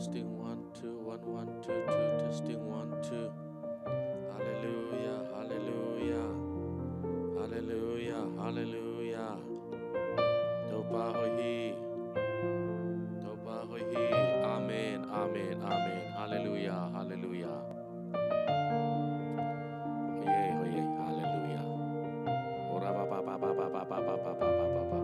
testing 1 2 1 1 2 2 testing 1 2. Hallelujah, hallelujah, hallelujah, hallelujah. Toba hohi, amen, amen, amen. Hallelujah, hallelujah. Hoye, hallelujah. Ora ba ba ba ba ba ba ba ba ba ba ba ba.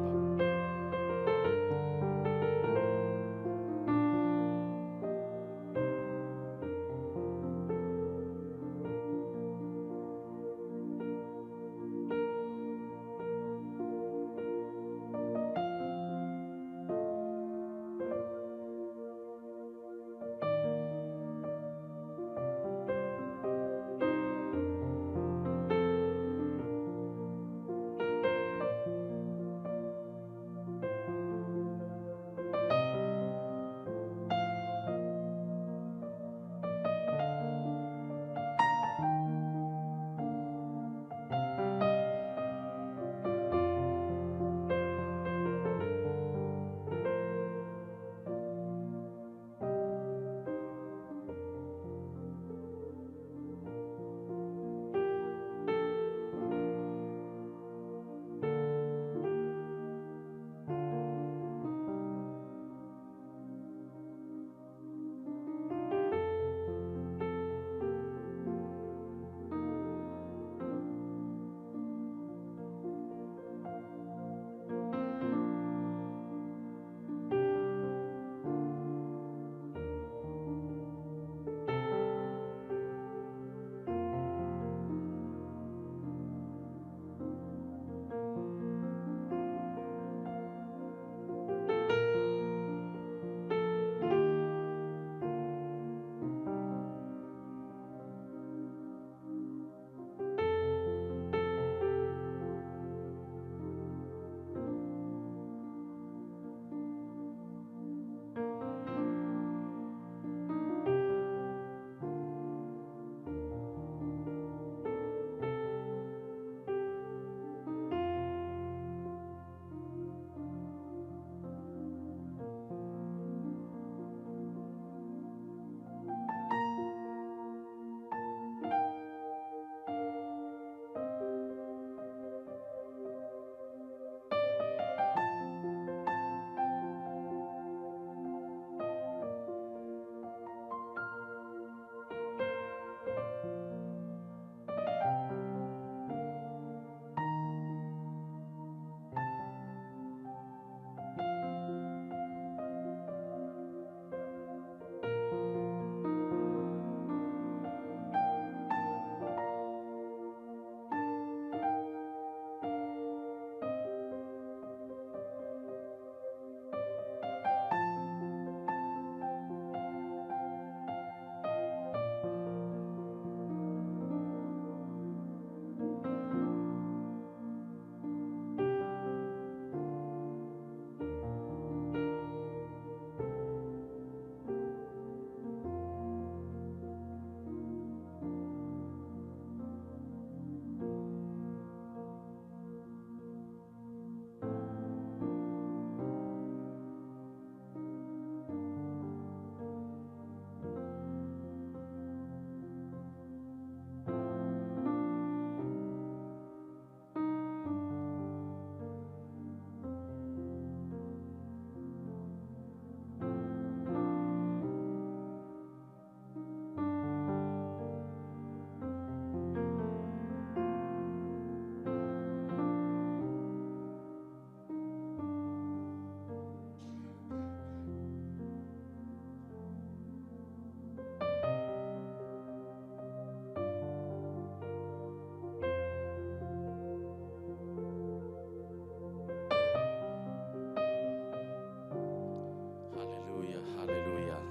Hallelujah, hallelujah.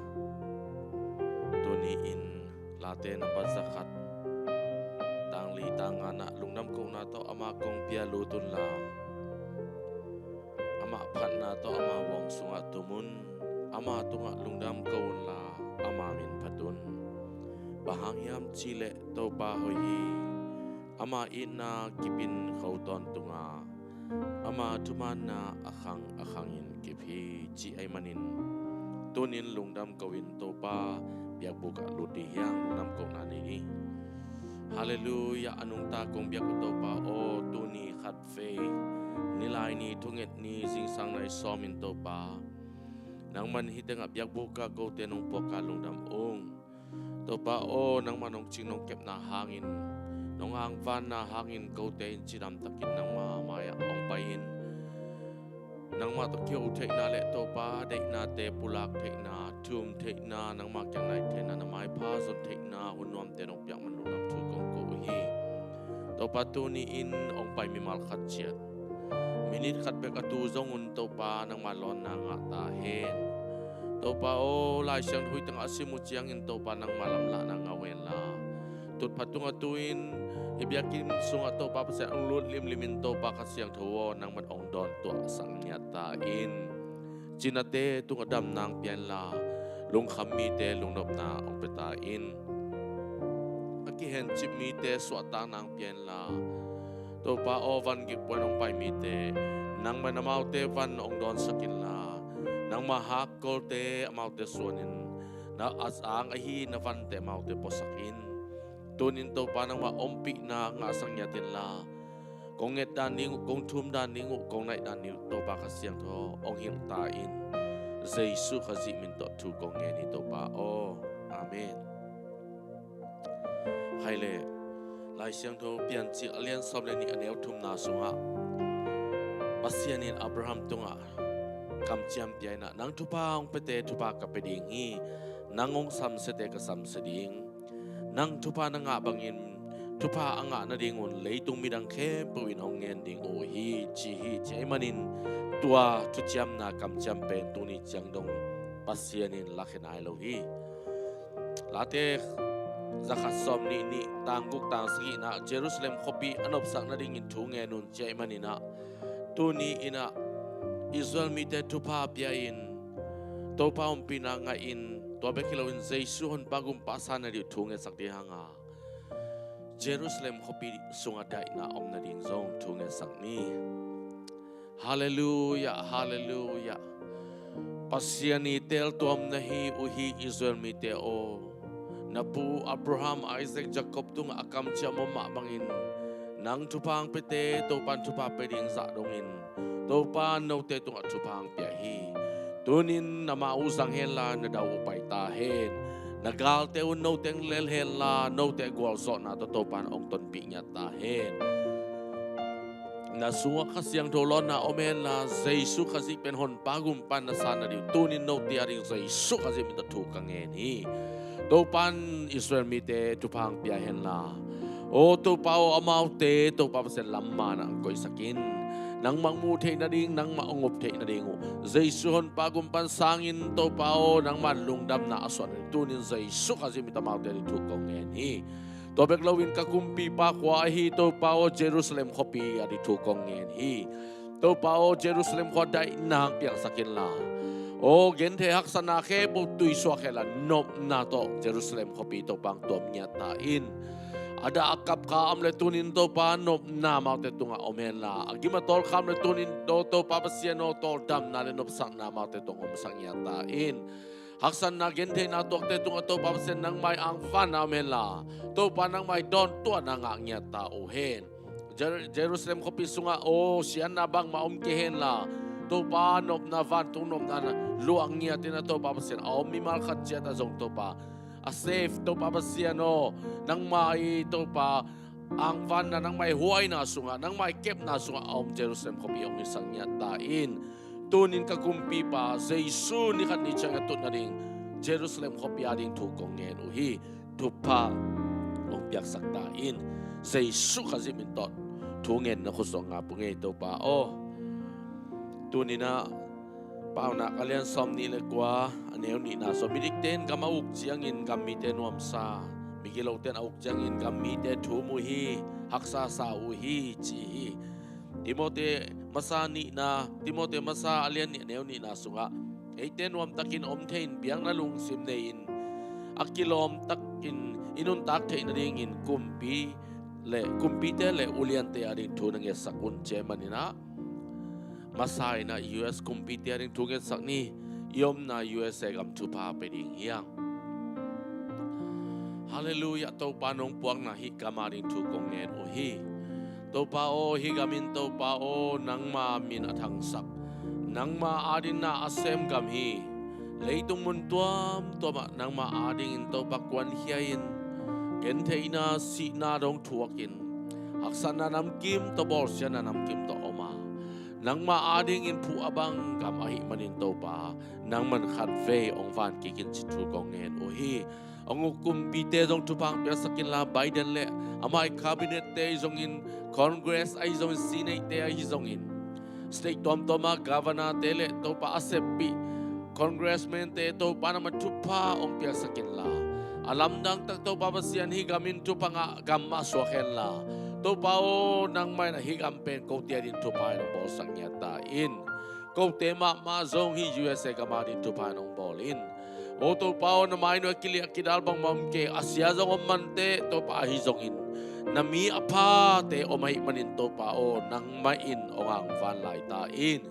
Tuniin late ng zakat. Tangli tangana lungnam kong nato ama kong pialutun la. Ama pat nato ama wong sunga tumun. Ama tunga lungnam kong la ama min patun. Bahangyam chile to bahoyi. Ama ina kipin kauton tunga. Ama tumana akhang akhangin kipi ci ay manin. tunin lungdam kawin topa biak buka ludi yang lungdam kau nani. Haleluya anung ta kong biak topa o tuni khat fe nilai ni tunget ni sing sang nai somin topa nang man hiteng biak buka kau tenung poka lungdam topa o nang manong ching nong kep na hangin nong ang van na hangin kau te chiram takin nang maya ong pain nang ma to kyo te na le topa de na te pulak te na tum te na nang ma kyang nai te na mai pa zon te na hunom te nong piak man lungdam tu kong ko hi topa tu ni in ong pai mi mal khat chiat minit khat bek atu zong un topa nang malon na nga ta hen topa o lai siang hui tang asimu chiang in topa nang malam la nang awen la tut patung atuin ibiakin sunga topa pasal ulut lim topa kasiang thawo nang man ong don to sang nyata in cinate tung adam nang pian la lung khammi te lung nop na ong peta in aki hen chip mi te swata nang pian la topa o van gi pon ong pai mi te nang man amau te van ong don sakin la nang mahak kol te amau te suanin na asang ahi na van te amau te posakin tunin topa nang ma ompi na nga sang nyatin la kong et dan ning kong thum dan ning kong nai dan ning topa kasiang tho ong hil ta in Jesu khazi min to thu kong nge ni topa o amen haile lai siang tho pian chi alian som le ni aneu thum na sunga pasianin Abraham tunga kam chiam piai na nang thupa ong pete thupa ka peding hi nangong sam sete ka sam seding nang thupa na nga bangin thupa anga na dingun leitung midang khe puin ong ngen ding o hi chi manin tua thu chiam na kam chiam pen tu ni chang dong pasianin lakhenai lo hi late zakhat som ni tangguk tang sgi na Jerusalem khopi anop sak na ding in thu nge nun che manina tu ni ina Israel mi te thupa pia in topa um pina nga in to bekilo in Jesu hon bagum pasana di thu nge sak di hanga Jerusalem khopi sunga dai na om na ding zong thu nge sak ni hallelujah hallelujah pasiani tel tom na hi uhi Israel mi te o napu Abraham Isaac Jacob tung akam chamo ma bangin nang thupang pete topan thupa peding za dongin topan no te tung thupang pia hi tunin nama usang hela na daw pai ta hen nagal te un no teng lel hela no te gol so na to topan ong ton pi nya ta hen na suwa khasyang dolon na omen la Jesu khasi pen hon pagum pan na sana di tunin no ti ari Jesu khasi mi ta thu ka nge ni topan Israel mi te thupang pia hen la o to pao amau te to pa sen lamma na koi sakin nang mangmu the na ding nang maongop the na ding Jesu hon pagum pan sangin to pao nang man lungdam na ason tunin Jesu khasi mi ta mau te thu ko nge ni to bek lawin ka kumpi pa kwa hi to pao Jerusalem khopi adi thu ko nge hi to pao Jerusalem kho dai na piang sakin la o gen the hak sana khe bu tui so khela nop na to Jerusalem khopi to pang tom nya ta in ada akap ka amle tunin to pa nop na ma te tunga omen la agima tol kham le tunin to pa pasiano tol dam na le nop sang na ma te tong om sang nya ta in haksan na gen the na to te tunga to pa pasen nang mai ang fan na omen la to pa nang mai don to na nga nya ta o hen Jerusalem khopi sunga o sian na bang ma om ke hen la to pa nop na van tung nop na luang nya te na to pa pasen o mi mal khat cha ta zong to pa a safe to pa pasiano nang mai to pa ang van na nang mai huai na sunga nang mai kep na sunga om Jerusalem khopi ong isang nya ta in tunin ka kumpi pa Jesu ni khat ni chang atut na ding Jerusalem khopi ading thu kong ngen uhi tu pa ong piak sak ta in Jesu khazimin tot thu ngen na khusong nga punge to pa o tunina pau na kalian som ni le kwa aneu ni na so midik ten kamauk chiang in gammi ten wam sa migilo ten auk chiang in gammi te thu mu hi haksa sa u hi chi hi Timote masa ni na Timote masa alian ni aneu ni na sunga ei ten wam takin om thein biang na lung sim nei in akilom takin inun tak thein ring in kumpi te le ulian te ading thu nang sakun che manina Masai na US kumpi te ading thu nge sak ni yom na USA gam tupa peding hiang. Hallelujah to panong puang na hi kamarin tu kong nen o hi. To pa o hi gamin to pa o nang ma min atang sak. Nang ma adin na asem gam hi. Leitung mun tuam to ma nang ma ading in to pa kwan hiain. Gente ina si na dong tuakin. Aksan na nam kim to bor siya na nam kim to oma. Nang ma ading in pu abang gam ahi manin to pa. Nang man khat ve ong van kikin si tu kong nen o hi. Ang kumpite dong tupang piasakin la Biden le amai cabinet te zong in Congress ay zong Senate te ay zong in state toma governor te le to pa asepi congressman te to pa na matupa ong piasakin la alam nang tak to pa basian higamin tupa nga gamma swakhen la to pa o nang may na higampen ko te din tupa ng bosang yata in ko tema ma zong hi USA kamarin tupa ng bolin o to pao na maino akili akidal bang mamke asya zong mante to pa hizongin nami apa te o mai manin to pao nang main o ang van lai ta in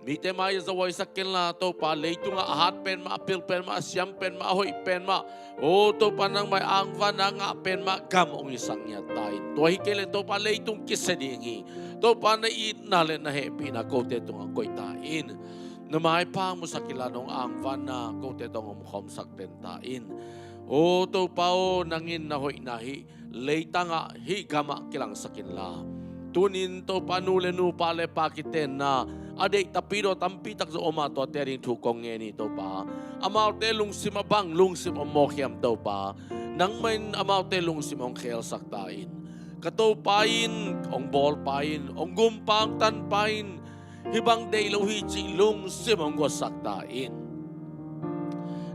mi te mai za wai sakin la to pa leitung ahat pen ma apil pen ma asyam pen ma hoi pen ma o to pa nang mai ang van nga pen ma gam ong isang nya tain to hikele to pa leitung kisedingi to pa na it na le na happy na ko te tung koy ta in namay pa mo sa kilanong ang van na ko te tong khom sak ten ta in o to pao nangin na hoy nahi leita nga hi gama kilang sakin la tunin to panule nu pale pakiten na ade tapiro tampitak zo oma to terin tu kong ngeni to pa amaw te lung simabang lung sim omokiam to pa nang main amaw te lung simong khel saktain kato pain ong bol pain ong gumpang tan pain hibang day lo hichi lung simong go saktain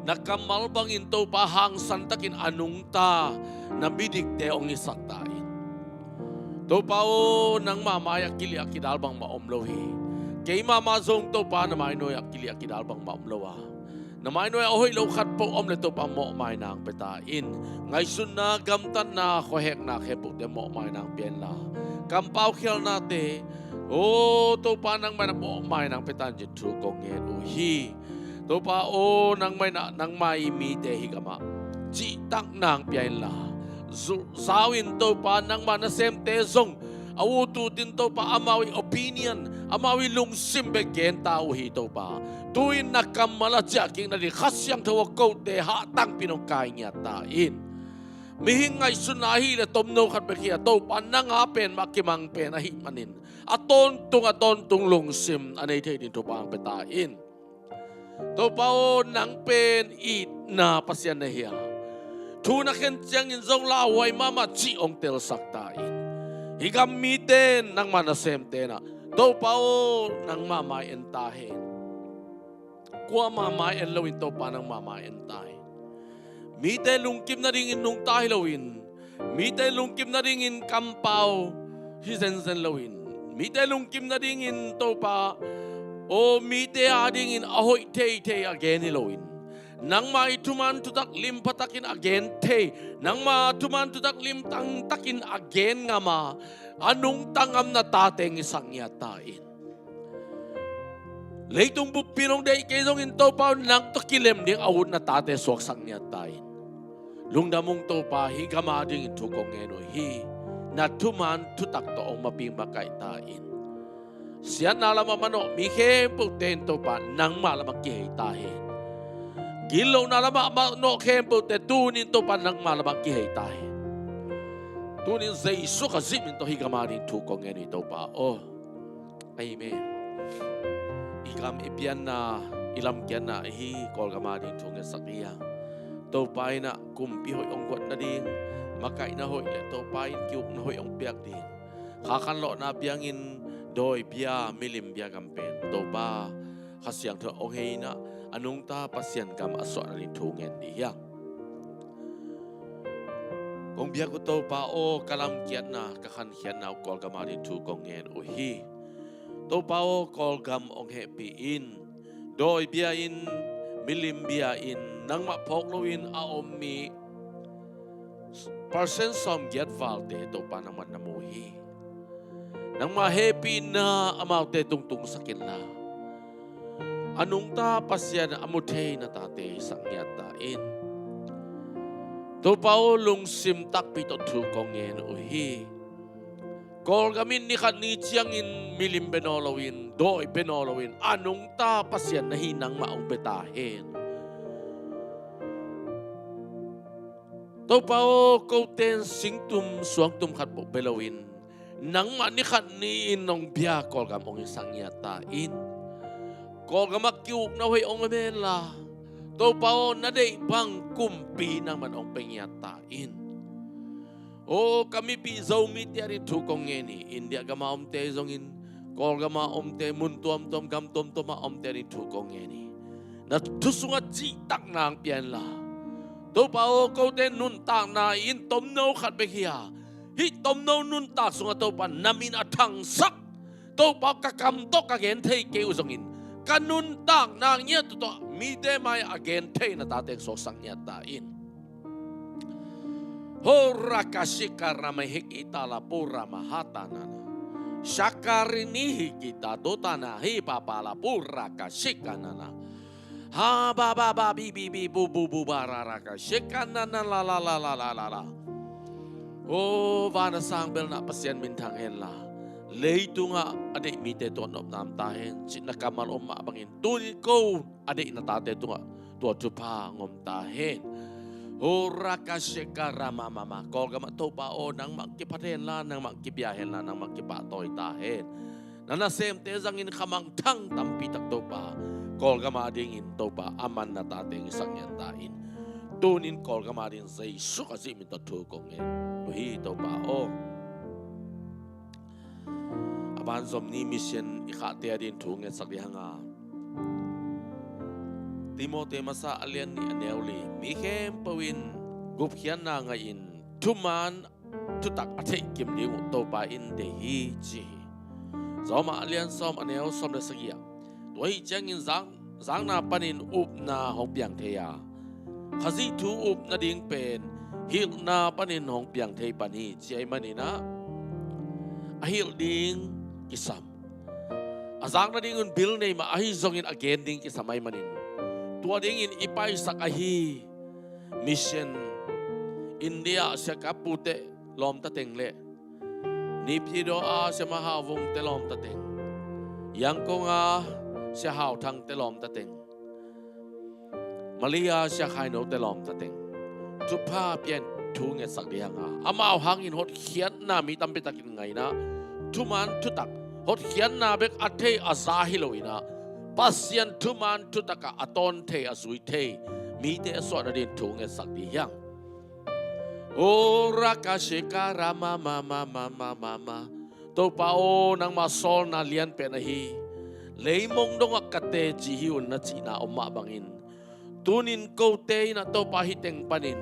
nakamal bangin to pahang santakin anung ta nabidik te ong isaktain to pao nang mamaya kili akidal bang maomlohi kay mama zong to pa na may noy akili akidal bang maomlowa na may noy ahoy lo khat po omle to pa mo may nang petain ngay sun na gamtan na kohek na kepuk te mo may nang pian la kampaw khial na te o to pa nang may na mo may nang petan jit tu kong ngen uhi to pa o nang may na nang may mi te higama chi tak nang pian la zawin to pa nang manasem te zong awutu din to pa amawi opinion amawi lung simbegen tao hito pa tuin nakamala jaking na di khasyang tawa ko te ha tang pinongkay niya tain mihingay sunahi le tomno kat bekia to pa nang hapen makimang penahi manin aton tung lung sim anay te din to pa ang petain to pa o nang pen it na pasyan na hiya tuna kentyang in zong laway mama chi ong tel saktain higamitin ng manasem tena to pao ng mamayen tahin kuwa mamayen lawin to pa ng mamayen tahin mite lungkim na ringin nung tahilawin mite lungkim na ringin kampaw hisensen lawin mite lungkim na ringin to pa o mite adingin ahoy te again ilawin nang maituman tutak lim patakin again te nang matuman tutak lim tang takin again nga ma anong tangam na tateng isang yatain leitong bupinong day kaysong into pa nang tukilem ding awud na tate swak sang yatain lungdamong to pa higamading ito kong eno hi na tuman tutak toong mapimakay tain siya nalaman mano mikhe putento pa nang malamang kihitahin gilaw na lama no kempo te tunin to panang malabang kihay tayo. Tunin sa iso kasi minto higamarin tukong ngeni to pa. Oh, amen. Ikam ipian na ilam kian na hi kol gamarin tukong sakiyang. To pa na kumpi hoy ong kwat na din. Makay na hoy le to pa kiuk na hoy ong piak din. Kakanlo na biyangin doy biya milim biya kampen. To pa kasyang to ong hey na anong ta pasyan kam aso na lintungen niya. Kung biya ko to pa o kalam kian na kakankian na kol gamarin tu kongen uhi. To pa o kol gam ong happy in. Doi biya in milim biya in nang mapokloin aom mi person som get valte to pa naman namuhi. Nang ma-happy na amaw te tungtung sakin la. anong ta pasyan amutay na tate sangyat tain. To pao lung simtak pito tukong yen uhi. Kol gamin ni kanitsiyang in milim benolowin, doy benolowin, anong ta pasyan na hinang maong betahin. To pao koten singtum suangtum katpo belawin, nang manikat ni inong biya kol gamong isang yatain. Kol gamak kiuk na way ong amela, to pao na day bang kumpi ng manong pengyatain. O kami pizaw mitiari tukong ngeni, india gama omte zongin, kol gama omte muntuam tom gam tom toma omte rin tukong ngeni. Na tusungat jitak na ang piyan la. To pao kote nuntang na in tom no kat bekia. Hi tom no nuntak sungat to pa namin atang sak. To pao kakamtok agente ke uzongin. Kanuntang na niya to mide may agente na tateng sosang niya tain. Hora kasikara mahikita la pura mahatanana. Shakarini kita dotana hi papala pura kasikanana. Ha ba ba ba bi bi bi bu bu bu barara kasikanana la la la la la la la. Oh vana sang bel na pasien mintang hen la. Leitu nga adik mite to nop nam tahen sit nakamal umma bangin tuni ko adik na tate tu nga tua tupa ngom tahen. Hora kasikara mama kol gama to pao nang magkipaten la nang magkibiyahen la nang magkipatoy tahen. Nana sem te zangin kamang tang tampitak to pa kol gama dingin to pa aman na tateng isang yantain. Tunin kol gama din sa isu kasi minta tukong en. Uhi to pa o. Aban som ni mission ikate din tungen saklihanga. Timote masa alian ni aneuli mikem pawin guphian na ngayin tuman tutak ate kim liu to pa in de hi ji zoma alian som aneo som na sagia doi jangin zang na panin up na hongpiang theya khazi tu up na ding pen hil na panin hongpiang thei pani chi manina ahil ding kisam azang na ding un bil nei ma ahi zongin again ding kisamay manin tua dingin ipay sakahi mission India siya kapute lom tateng le ni pido a siya mahavong te lom tateng yang ko nga siya haw thang te lom tateng Malia siya kaino te lom tateng tupa pian tu nge sakliya nga amaw hangin hot khian na mi tampitakin ngay na tuman tutak hot khian na bek ate azahilowina pasien tuman tutaka aton te azui te mi te aswa na din tunge sakdi yang ora kasikara mama to pao nang masol na lian penahi leimong dong akate jihiun na china oma bangin tunin kote na to pahiteng panin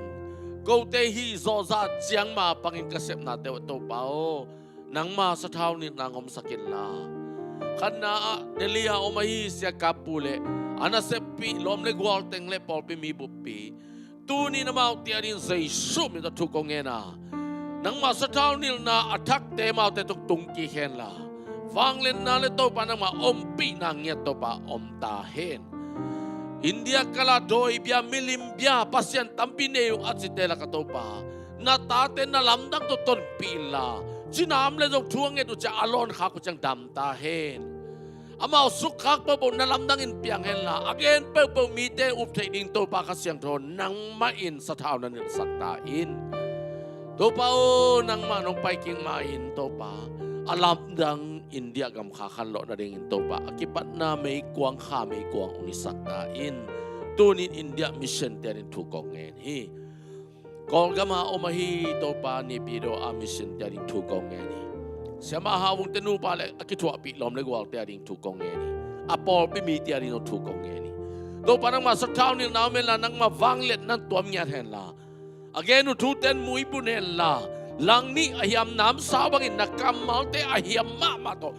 kote hi zoza jiang ma pangin kasep na te to pao nang ma sa thaw ni nangom sakin la Kana nelia omahi siya kapule ana sepi lom le gwal teng le polpi mi bupi tuni na mau tia din say sum ita tukong ena nang masataw nil na atak te mau te tuk tungki hen la fanglen na le to pa nang ma ompi nang yet to pa omtahen India kala doi bia milim bia pasyan tampineo at si tela katopa na tate na lamdang to ton pila Sinam le dok tuang etu cha alon kha ko chang dam ta hen. Amao suk khak po na lamdang in piang hen la. Again po mi te up thai ding to pa ka siang thon nang ma in sa thau na nil sak ta in. To pa o nang ma nong pai king ma in to pa. Alamdang India gam kha khan lo na ding in to pa. Akipat na may kuang kha may kuang ong isak ta in. Tunin India mission terin tukong en hi. Kol gama omahi to pa ni pido a mission terin tukong ngeni. Siya mahawong tenu pala akitwa pi lom le gwal terin tukong ngeni. Apol pi mi terin no tukong ngeni. To pa nang masaktaw ni namin la nang mavanglet ng tuam niya hen la. Again ututen mo ipunen la. Lang ni ahiyam nam sabangin nakamal te ahiyam mama to.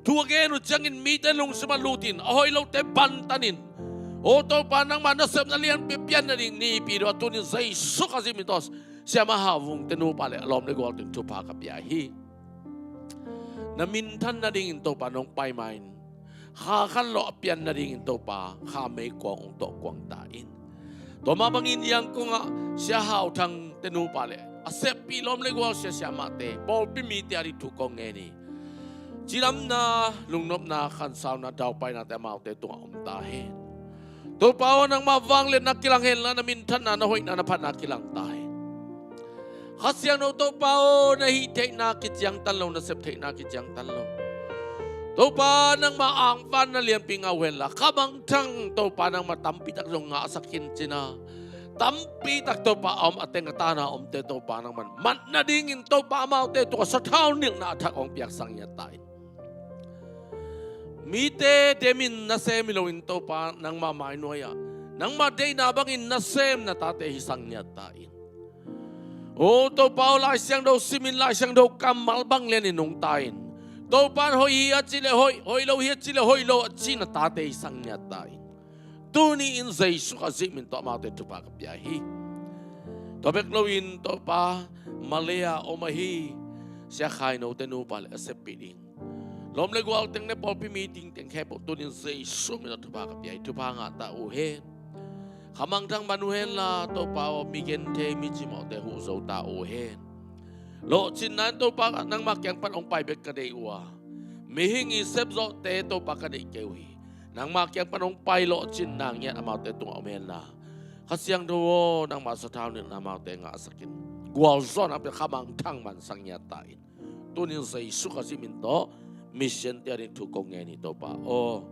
Tu again utjangin miten lung simalutin. Ahoy lo te bantanin. Oto pa nang manasap na liyan pipian na rin ni pido at tunin sa iso kasi mitos siya mahavong tinupali alom na gawal tupa kapiyahi. Namintan na rin ito pa nung paimain. ha kan lo pian na ring to pa ha me kwang to kwang ta in to ma bangin yang ko nga sia hau thang tenu pa le asep pi lom le gwal sia mate bol pi mi ti ari tu kong ni jiram na lungnop na kan saw na daw pai na te mau te tu om ta he to pa nang mawang le na kilang hen la na min than na hoi na phat na kilang tai hasyang no to pa na hi te na ki chiang tan lo na sep te na ki chiang tan lo to pa nang maang pan na lian ping awen la kabang thang to pa nang matampi tak zong nga sakin china tampi tak to pa om ateng ta na om te to pa nang man na ding in to pa mau te to sa thau ning na thak ong piak sang ya tai mi te demin na sem lo in to pa nang ma mai noya nang ma dei na bang in na sem na ta te hi sang ya tai o to pa lai siang do simin lai siang do kamal bang len in nong tai to pan hoi hi chile hoi lo hi chile hoi lo chi na ta te sang ya tai tu ni in zai su ka zi min to ma te tu pa ka pya hi to bek lo in to pa malaya o ma hi sia khai no te nu pa le se pi ding lom le gwal teng ne pol pi meeting teng khe po tu ni zai su min tu pa ka pya tu pa nga ta u he khamang thang banu hen la to pa o mi gen te mi chi mo te hu zo ta u he lo chin nan to pa nang ma kyang pan ong pai bek ka dei wa mi hing i sep zo te to pa ka dei ke wi nang ma kyang pan ong pai lo chin nang ya amau te tung om hen la khasyang do nang ma sa thau ni na ma te nga sakin gwal zon ap khamang thang man sang ya ta in tu ni sei su ka si min to mission te ri thu kong nge ni to pa o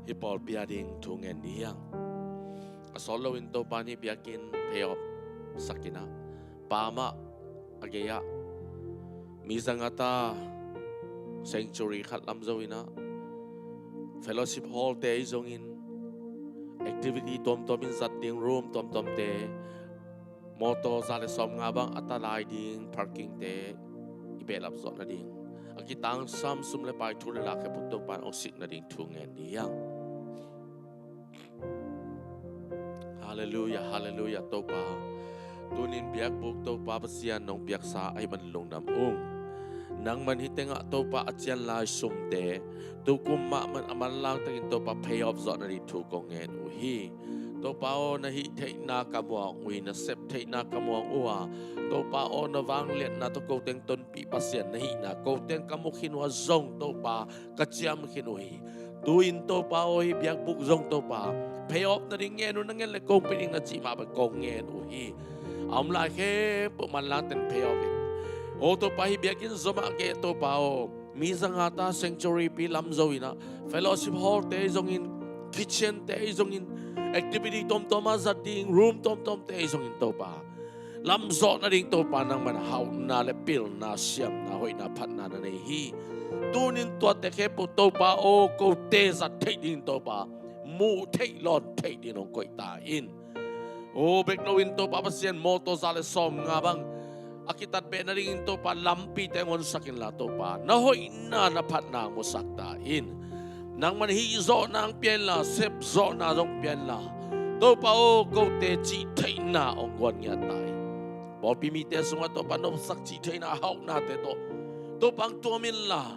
hi pol pia ding thu nge ni yang asolo in to pa ni biakin peo sakina pama ageya mizangata sanctuary khat lam zoina fellowship hall te zongin activity tom tom in zat ding room tom tom te moto zale som nga bang atalai ding parking te ibelap zon na ding akitang sam sum le pai thule la ke puto pan osik na ding thu ngen diang hallelujah hallelujah to pa tunin biak buk to pa pasian nong biak sa ay man long nam nang man hitenga to pa achian la sum te tu kumma man aman lang tagin to pa pay off zon na di thu kongen u hi to pa o na hi thei na kamwa ui na sep thei na kamwa uwa to pa o na wang let na to ko teng ton pi pasien na hi na ko teng kamu khinwa zong to pa kachiam khinui tuin to pa o hi biak buk zong to pa pay off na ring ngenu na ngel le kong pining na chi ma ba kong ngen u hi am la ke pu man lang ten pay off o to pa hi biakin zoma ke to pa o mi zangata sanctuary pi lam zoina fellowship hall te zongin kitchen te zongin activity tom tom azating room tom tom te zongin to pa lam zo na ding to pa nang man hau na le pil na siam na hoi na phat na nei hi tunin to te ke pu to pa o ko te za thei ding to pa mu thei lon thei din ong koi ta in o bek no in to pa pasien moto zale som nga bang akitat be na ring to pa lampi tengon sakin la to pa na hoi na phat na mo sakta in nang man hi zo nang pian la sep zo na dong pian la to pa o ko te chi thei na ong gon nya tai bo pi mi te sunga to pa no sak chi thei na hau na te to pang to min la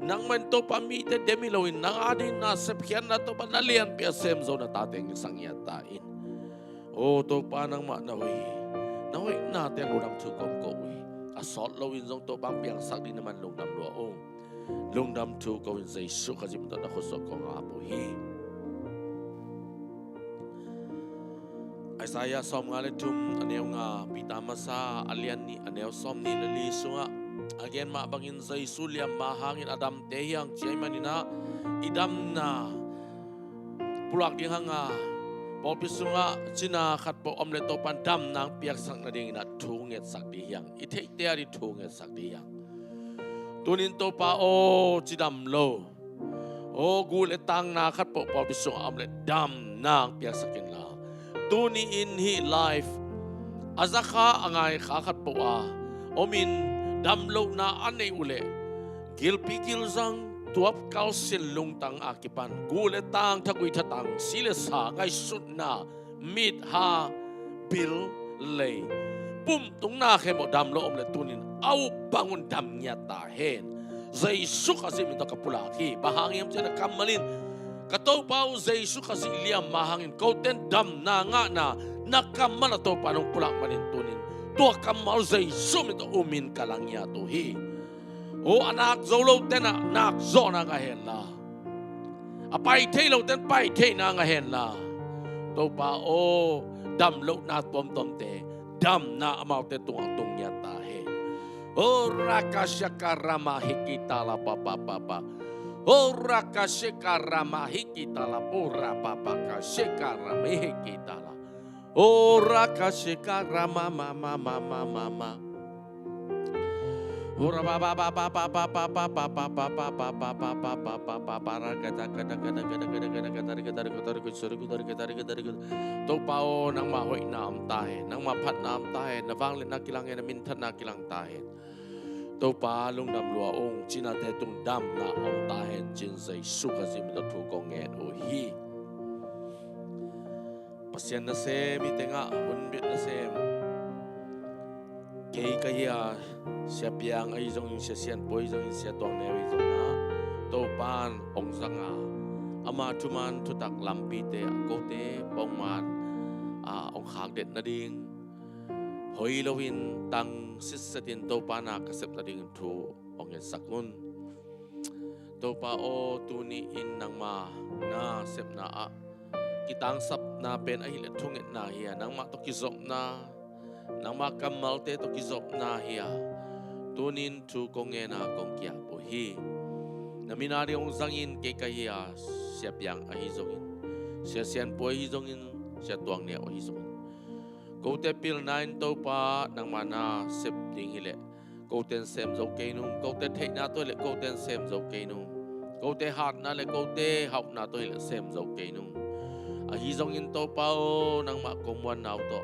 nang man to pa mi te demi lo in nang adin na sep khian na to pa na lian pia sem zo na ta teng sang ya ta in o to pa nang ma na hoi na te lo dam thu kom ko wi a sot lo in zong to bang piang sak din man long dam lo ong long dam thu ko in zai su ka jim to na ko so ko nga po hi Isaiah som nga le tum anew nga pitamasa alian ni anew som ni lali sunga again ma bangin zai su liam ma hangin adam te yang chai manina idam na pulak ding hanga Popi sunga china khat po omle to pan dam nang piak sang na ding na thunget sak di yang I thei te ari thunget sak di yang tunin to pa o chidam lo o gul etang na khat po popi sunga omle dam nang piak sakin la tuni in hi life azakha angai kha khat po a omin dam lo na anei ule gil pikil zang tuap kau sin lung tang akipan gule tang thagui thatang sile sa ngai sut na mit ha bil le pum tung na khe mo dam lo om le tunin au bangun dam nya ta hen Jesu kasi minta kapulaki. Bahangin siya na kamalin. Kataw pa o Jesu kasi iliyam mahangin. Kauten dam na nga na nakamal na to panong pulak manintunin. Tua kamal Jesu minta umin ka lang niya to hi. O anak zolo ten na nakzo na nga hela. Apay tay lo ten pay tay na nga hela. To pa o dam lo na tom te. Dam na amaw te tung niya tahe. O rakasya rama hikita la papa. O rakasya rama hikita la pura papa kasya rama hikita la. O rakasya rama mama. Ora to pao nang mahoy na am tahe nang mapat na am tahe na vanglin na kilang na mintan na kilang tahe to pa lung dam lua ong china te tung dam na om tahe chin sai suka sim da thu kong en o hi pasien na se mi tenga hun bit na se kay kaya siya piang ay zong siya sian boy zong siya tuang newi zong na to pan ong zanga ama tuman tutak lampi te ko te pongman ong hak det na ding hoi lawin tang sisatin to pa na kasep na ding tu ong yan sakun to pa o tuni in nang ma na sep na kitang sap na pen ahil tungit na hiya nang ma to kizok na nang makamal te to kizok na hiya tunin tu konge na kong kia po hi na minari ong zangin kay kahiya siya piyang ahizongin siya siyan po ahizongin siya tuang niya ahizongin kote pil 9 to pa nang mana sip ding hile kote sem zo kay nung kote take na to le kote sem zo kay nung kote hat na le kote hap na to hile sem zo kay nung ahizongin to pa o nang makumwan na to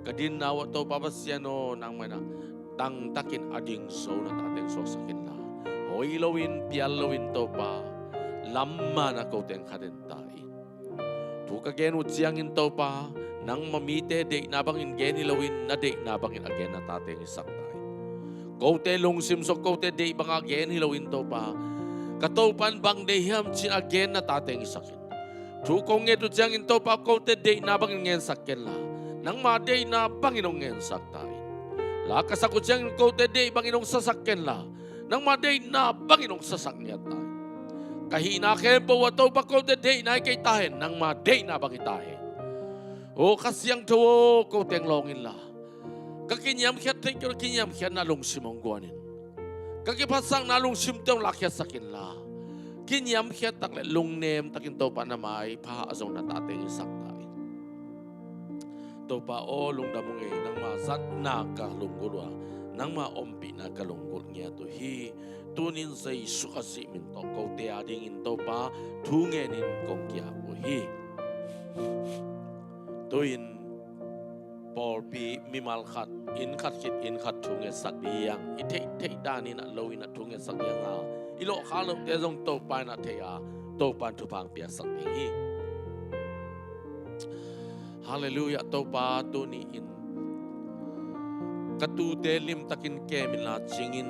kadin na to papasyan nang mana tang takin ading so na tatin so sakin la hoilowin pialowin to pa lamma na koten kaden tai tuka gen utsiangin to pa nang mamite de na bangin genilowin na de na bangin again na tatin isak tai kote lungsim so kote de bang again hilowin to pa katopan bang de hiam chin again na tatin isakin tukong etu tsiangin to pa kote de na bangin ngen sakin la nang ma de na bangin ngen sak tai lakas ako siyang kote de Banginong sasakyan la nang maday na Banginong sasakyan tayo. Kahina kempo wato pa kote de na kay tahen nang maday na bangitahen. O kasyang tuwo koteng longin la. Kakinyam kiyat tayo kinyam kiyat na lungsimong guanin. Kakipasang na lungsimtong lakyat sakin la. Kinyam kiyat takle lungnem takin to pa na may pahaazong na tateng isak tayo. To pa o lungdamong nang masat na kalunggulwa nang maompi na kalunggul niya to hi tunin sa isu kasi minto ko te ading into pa tungenin kong kya po hi tuin porpi mimalkat inkat kit inkat tunge sakdiyang ite dani na lawin na tunge sakdiyang ilo kalong te zong to pa na te to pa tupang pia sakdiyang hi Hallelujah to pa to ni in katute lim takin kemin la chingin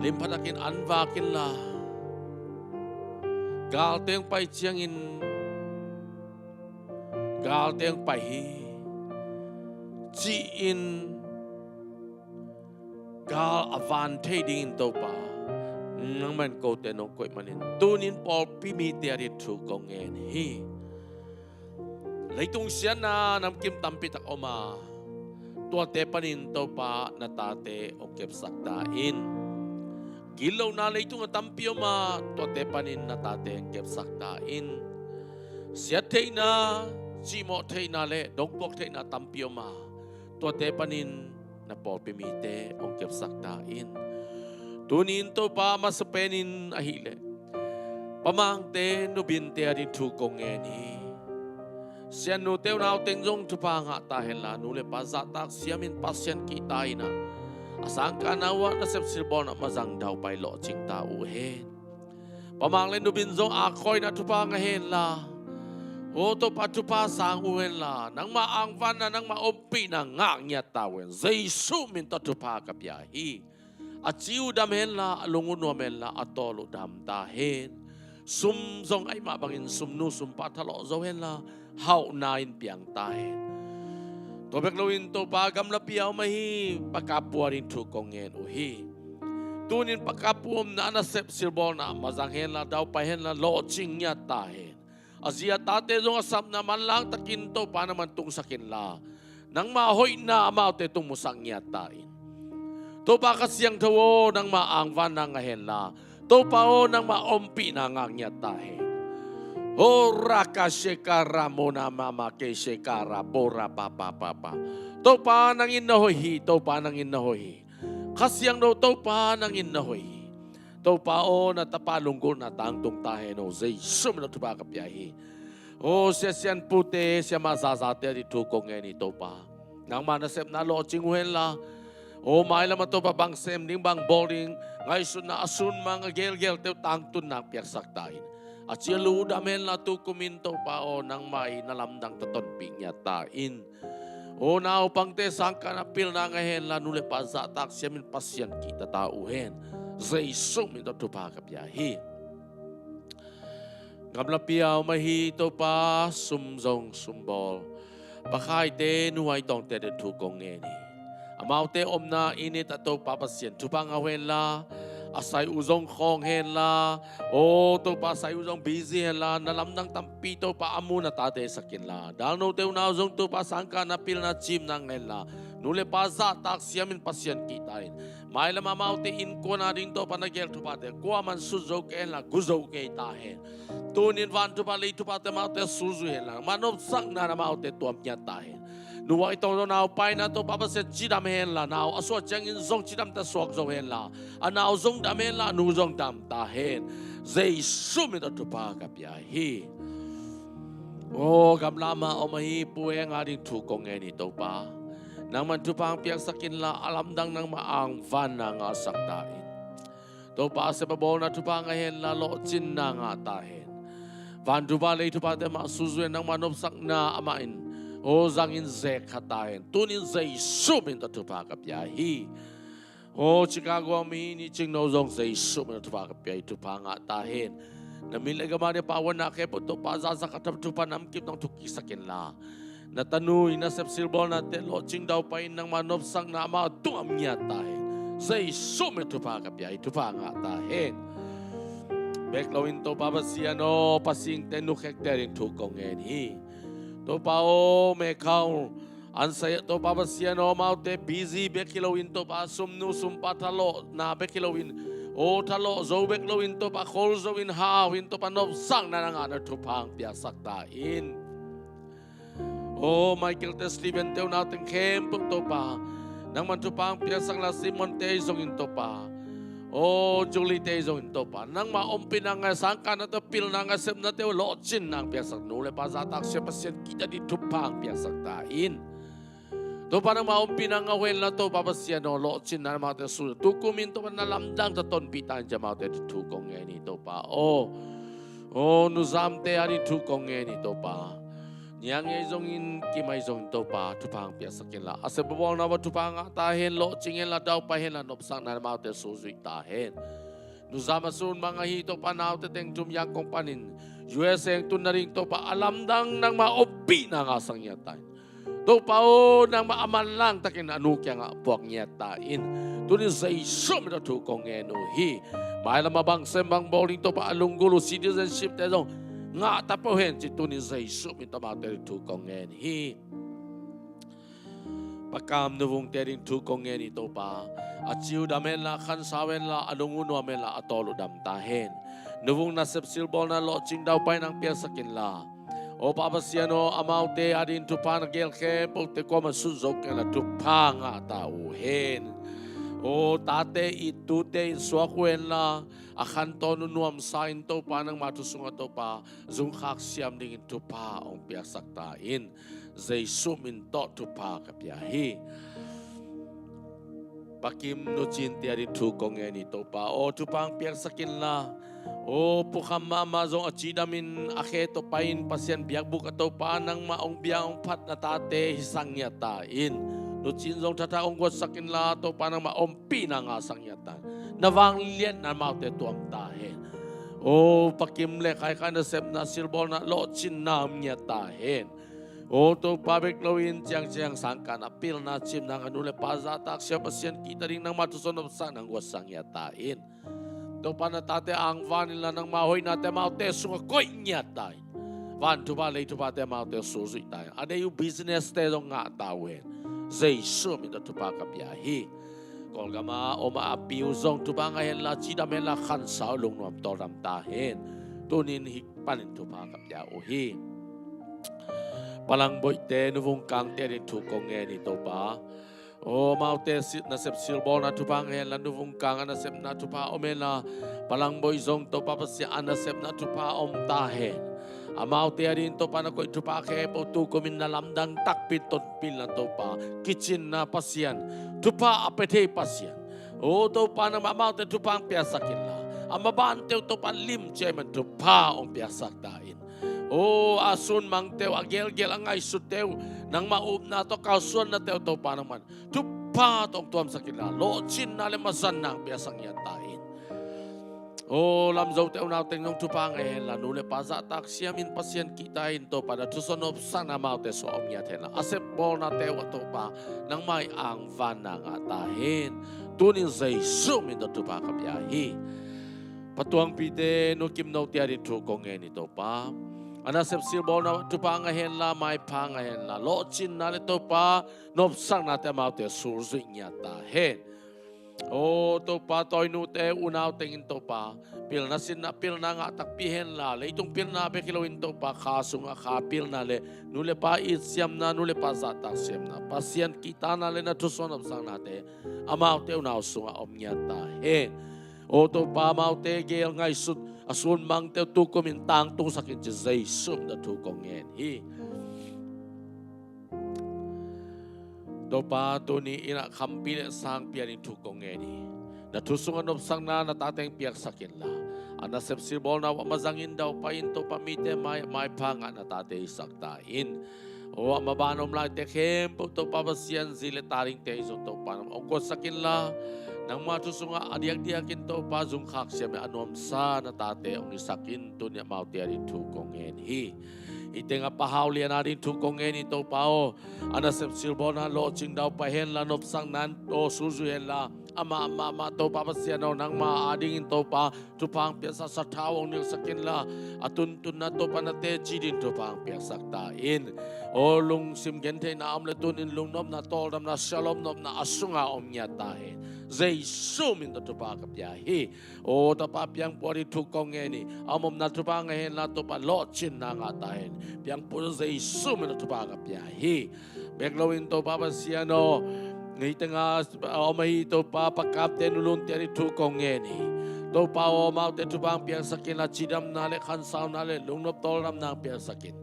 lim patakin anvakin la galteng pai chiangin galteng pai hi chi in gal avante ding to pa nang man ko te no koi manin tunin por pimi te ari thu kongen hi Leitung siya na namkim tampit ak oma. Tuwate panin to pa natate o kepsaktain. Gilaw na leitung tampi oma. Tuwate panin natate ang kepsaktain. Siya tay na, simo tay na le, dogpok tay na tampi oma. Tuwate panin na po pimite o kepsaktain. Tunin to pa masapenin ahile. Pamangte nubinte arin tukong eni. Siya no teo na tengjong tupa nga tahen la nule pazatak siya min pasyan kita ina. Asang kanawa na sepsilbon na mazang daw pay lo ching tao hen. Pamanglen no binzong akoy na tupa nga hen la. O to pa tupa sang uhen la. Nang maangvan na nang maumpi na nga niya tawen. Zaysu min to tupa kapyahi. Achiu dam hen la alungun wa men la atolo dam ta hen. Sum zong ay mabangin sumnu sumpa thalo zo hen la hau nain piang ta hen. Tobek loin to pagam la piaw mahi pakapuarin tu kongen uhi. Tunin pakapuom na anasep silbol na mazang hen la daw pa hen la lo ching nya ta hen. Azia tate zong asam na man lang takin to pa naman tung sakin la. Nang mahoy na amaw te tung musang nya tain. To pa kasyang tawo nang maang van na ngahen la. To pa o nang maompi na ngang nya ta hen. Ora ka shekara mona mama ke shekara bora papa papa. To pa nang inahoy, to pa nang inahoy. Kasyang do to pa nang inahoy. To pa o na tapalungkol na tangtong tahe no zay sum na tuba kapyahi. O siya siyan pute siya mazazate di tukong ngeni to pa. Nang manasep na lo chinguhen la. O may laman to pa bang sem ding bang boring. Ngay sun na asun mga gel-gel te tangtun na piyak tain. At siya ludamen la tu kuminto pa o nang may nalamdang tatonping niya tain. O na upang te sangka na pil na ngahen la nule pa zatak siya min pasyan kita tauhen. Zay sum ito tupakap yahi. Gamla piyaw mahito pa sumzong sumbol. Bakay te nuhay tong te de tukong ngeni. Amaw te om na init ato papasyan tupang awen la. Asay uzong kong hen la. O to pa asay uzong busy hen la. Nalamdang tampito pa amu na tate sakin la. Dahil no te unawzong to pa sangka na pil na chim nang hen la. Nule pa zatak siya min pasyan kitain. May lamamaw te inko na rin to pa nagyel to pa te. Kuwa man suzog hen la. Guzog kay tahen. Tunin van to pa lay to pa te maw te suzu hen la. Manobsak na maw te tuam niya tahen. Nuwa itong nao pay na to papaset chidam hen la nao aswa changin zong chidam ta swak zo hen la anao zong dam hen la nu zong dam ta hen zay sumit to pa kapyahi. O gamlama o mahi puwe nga rin tukong ngeni to pa nang man to pa ang piyak sakin la alamdang nang maang van na nga saktain to pa sa babaw na to pa nga hen la lo chin na nga tahen van to pa lay to pa te masuzuen nang manobsak na amain. O zangin zek hatahin. Tunin zay sumin na tupakap yahi. O Chicago amini ching no zong zay sumin na tupakap yahi tupanga tahin. Namilagamani pawan na kepo to pazazakatap tupanamkip ng tukisakin la. Natanuy na sepsilbol na telo ching daw pain ng manobsang na mga tuam niya tahin. Zay sumin na tupakap yahi tupanga tahin. Beklawin to papasiyano pasing tenukek terin tukong enhi. To pa o mekaw ansaya to pa siya no maute busy bekilawin to pa sumnu sumpa talo na bekilawin o talo zo beklawin to pa kolzowin hawin to pa nobsang na nga to pang piasak tain. O Michael T. Steven teo natin kempo to pa nang man to pang piasak la Simon Tezong into pa. O Julie Tezong into pa nang maumpi na nga sangka na to pil na nga sem na teo lochin nang piasak nule pa zatak siya pasyan kita di tupang piasak tain. To pa nang maumpi na nga wen na to papasyan no lochin na mga tesulo. Tukumin to pa nalamdang ta ton pitan dyan mga tukong ngeni to pa. O nuzamte ari tukong ngeni to pa. Niyang izongin kimay zong to pa tupang piasakin la. Asa bawang na ba tupang tahin lo chingin la daw pa hin la nopsang na maute suzuik tahin. Nuzama sun mga hito pa na teng tumyak kong panin. US yung tunaring to pa alamdang nang maupi na nga sang yatain. To pa o nang maaman lang takin anukya nga puwag yatain. Tunin sa isum na tukong enuhi. Mahal na mabang sembang bowling to pa alunggulo citizenship tezong. Nga tapuhin si tunin sa isum ito materi tukong enhi. Pakam nuvong terin tukong en ito pa. At siyo damen la kansawen la alunguno amen la atolo damtahin. Nuvong nasepsilbol na loching daw pa ng piyasakin la. O papasyano amaute adin tupa na gelke pote ko masuzok na tupa nga tauhin. O tate itute inswakwen la akan tono nuam sain to pa ng matusunga to pa zungkak siyam dingin tupa ang piyasak tain. Zay sumin to tupa kapyahi. Pakim no chinti ari tukong en ito pa. O tupang piyasakin la. O pukamama zong achidamin aketo pain pasyan biyagbuk ato pa ng maong biyang pat na tate hisang yatain. no chin zong thata ong go sakin la to panang ma ompi na nga sang yata nawang lien na mau te tuam ta hen o pakim le kai kai na sep na silbol na lo chin nam nya ta hen o to pabek lawin chiang sangka na pil na chim na anule paza tak siya pasien kita ring nang matuson of sang nang go sang yata in to panatate ang vanila nang mahoy na te mau te sunga koy nya ta van tu ba le tu ba te mau te su zui ta ade yu business te dong nga tawen zai su mi tu pa ka pia hi kol gama oma apiu zong tu ba nga hen la chi da men la khan sao lung nom to ram ta hen tunin hi panin tu pa ka pia o hi palang boy te nu vung kang te rin tu kong nge ni to pa o mau te sit na sep silbol na tu pa nga hen la nu vung kang na sep na tu pa omela palang boy zong to pa si ana sep na tu pa om ta hen amau te arin to pa na ko tu pa ke po tu ko min na lamdang takpit ton pil na to pa kitchen na pasian tu pa apete pasian o to pa na amau te tu pa ang piasakin la amaban te to pa lim cheman tu pa om piasak dain o asun mang teu agel-gel angay suteu nang maub na to kausun na teu to pa naman tu pa tong tuam sakin la lo chin na le masan nang piasang yatain oh lam zau teu nau teng nong tu pa ngai la nu le pa za tak siamin pasien kita in to pada tu sonop sana mau te so om ya thela asep bol na teu to pa nang mai ang van na nga ta hen tunin zai sum in tu pa kap ya hi patuang pite no kim no tiari tu kong ni to pa ana sep sil bol na tu pa nga hen la mai pa nga hen la lo chin na le to pa nop sang na te mau te sur zui nya ta hen oh to pa toy nu te unaw tengin to pa pil na sin na pil na nga tak pihen la le itong pil na be kilawin to pa kasung ka pil na le nule pa it siam na nule pa za tak siam na pasien kita na le na tuson of sang nate amaw te unaw sunga om nya ta he o to pa mau te gel ngai sut asun mang te tu komin tang tung sakin je zai sum da tu kong en hi to pa to ni ina khampile sang pianin tu kong ni na tusungan of sang na natateng piak sakin la ana sep sibol na mazangin daw pa in to pamite mai panga natate sakta in o mabanom la te khem to pa basian zile taring te iso to pa o sakin la nang matusunga adiak-diakin to pa zung khak siya me anom sa natate ong isakin to niya mau te ari tu kong hi itenga pahawli na rin tu kong ni to pao ana sep silbo na lo ching daw pa hen la nop sang nan to suzu hen la ama to pa pasya no nang ma ading to pa tu pang piasa sa tawong nil sakin la atun na to pa na te jidin tu pang piasak ta in o lung sim gente na amle tun in lung nom na tol dam na shalom nom na asunga om nya ta hen zai sum in to pa kapya hi o ta pa piang pori tu kong ni amom na tu pa hen la to pa lo chin na nga ta hen piang puro zai sum in to pa kapya hi beglowin to pa pasya no ngai tanga omai to pa pakap te nulun te tu kong ni to pa o mau te tu pang piang sakin la chidam na le khan sao na le lung nop tol ram na piang sakin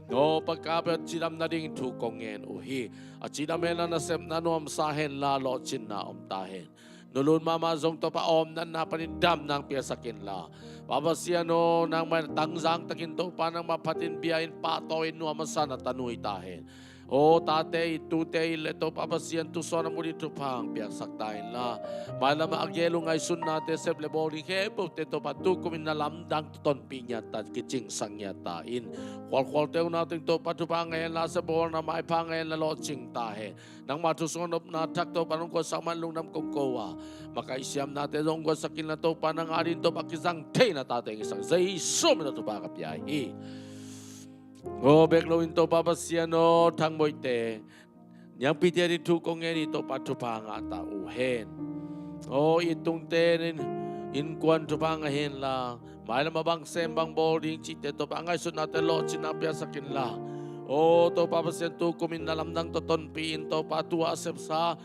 no pagkapit chidam na ding tu kongen uhi at chidam na sem na nom sahen la lo chin na om tahen nulun mama zong to pa om na napanindam nang piasakin la babasiano nang may tangzang takin to pa nang mapatin biyain patoin no amasan at tanuy tahen o tate itute ileto papasian tu sona muli tu pang piak saktain la mala maagelo ngay sun nate seble boli ke te to patu kumin na lamdang ton pinya ta kicing sangyata in kwal te nating to patu pangayen la sa bol na mai pangayen la lo ching tahe nang matusunop na tak to panong ko sa manlung nam kongkowa makaisyam nate dong ko sakin na to panang arin to pakisang te na tateng isang zai sum na to pakapyahi o beklowin to papasiano thang moite nyang piteri tu kongeni to patupanga ta uhen o itung tenin in kwan tupanga hen la maila mabang sembang boarding chite to pangai sunate lo chinapya sakin la o to papasian tu kumin nalamdang to ton pin to patua sepsa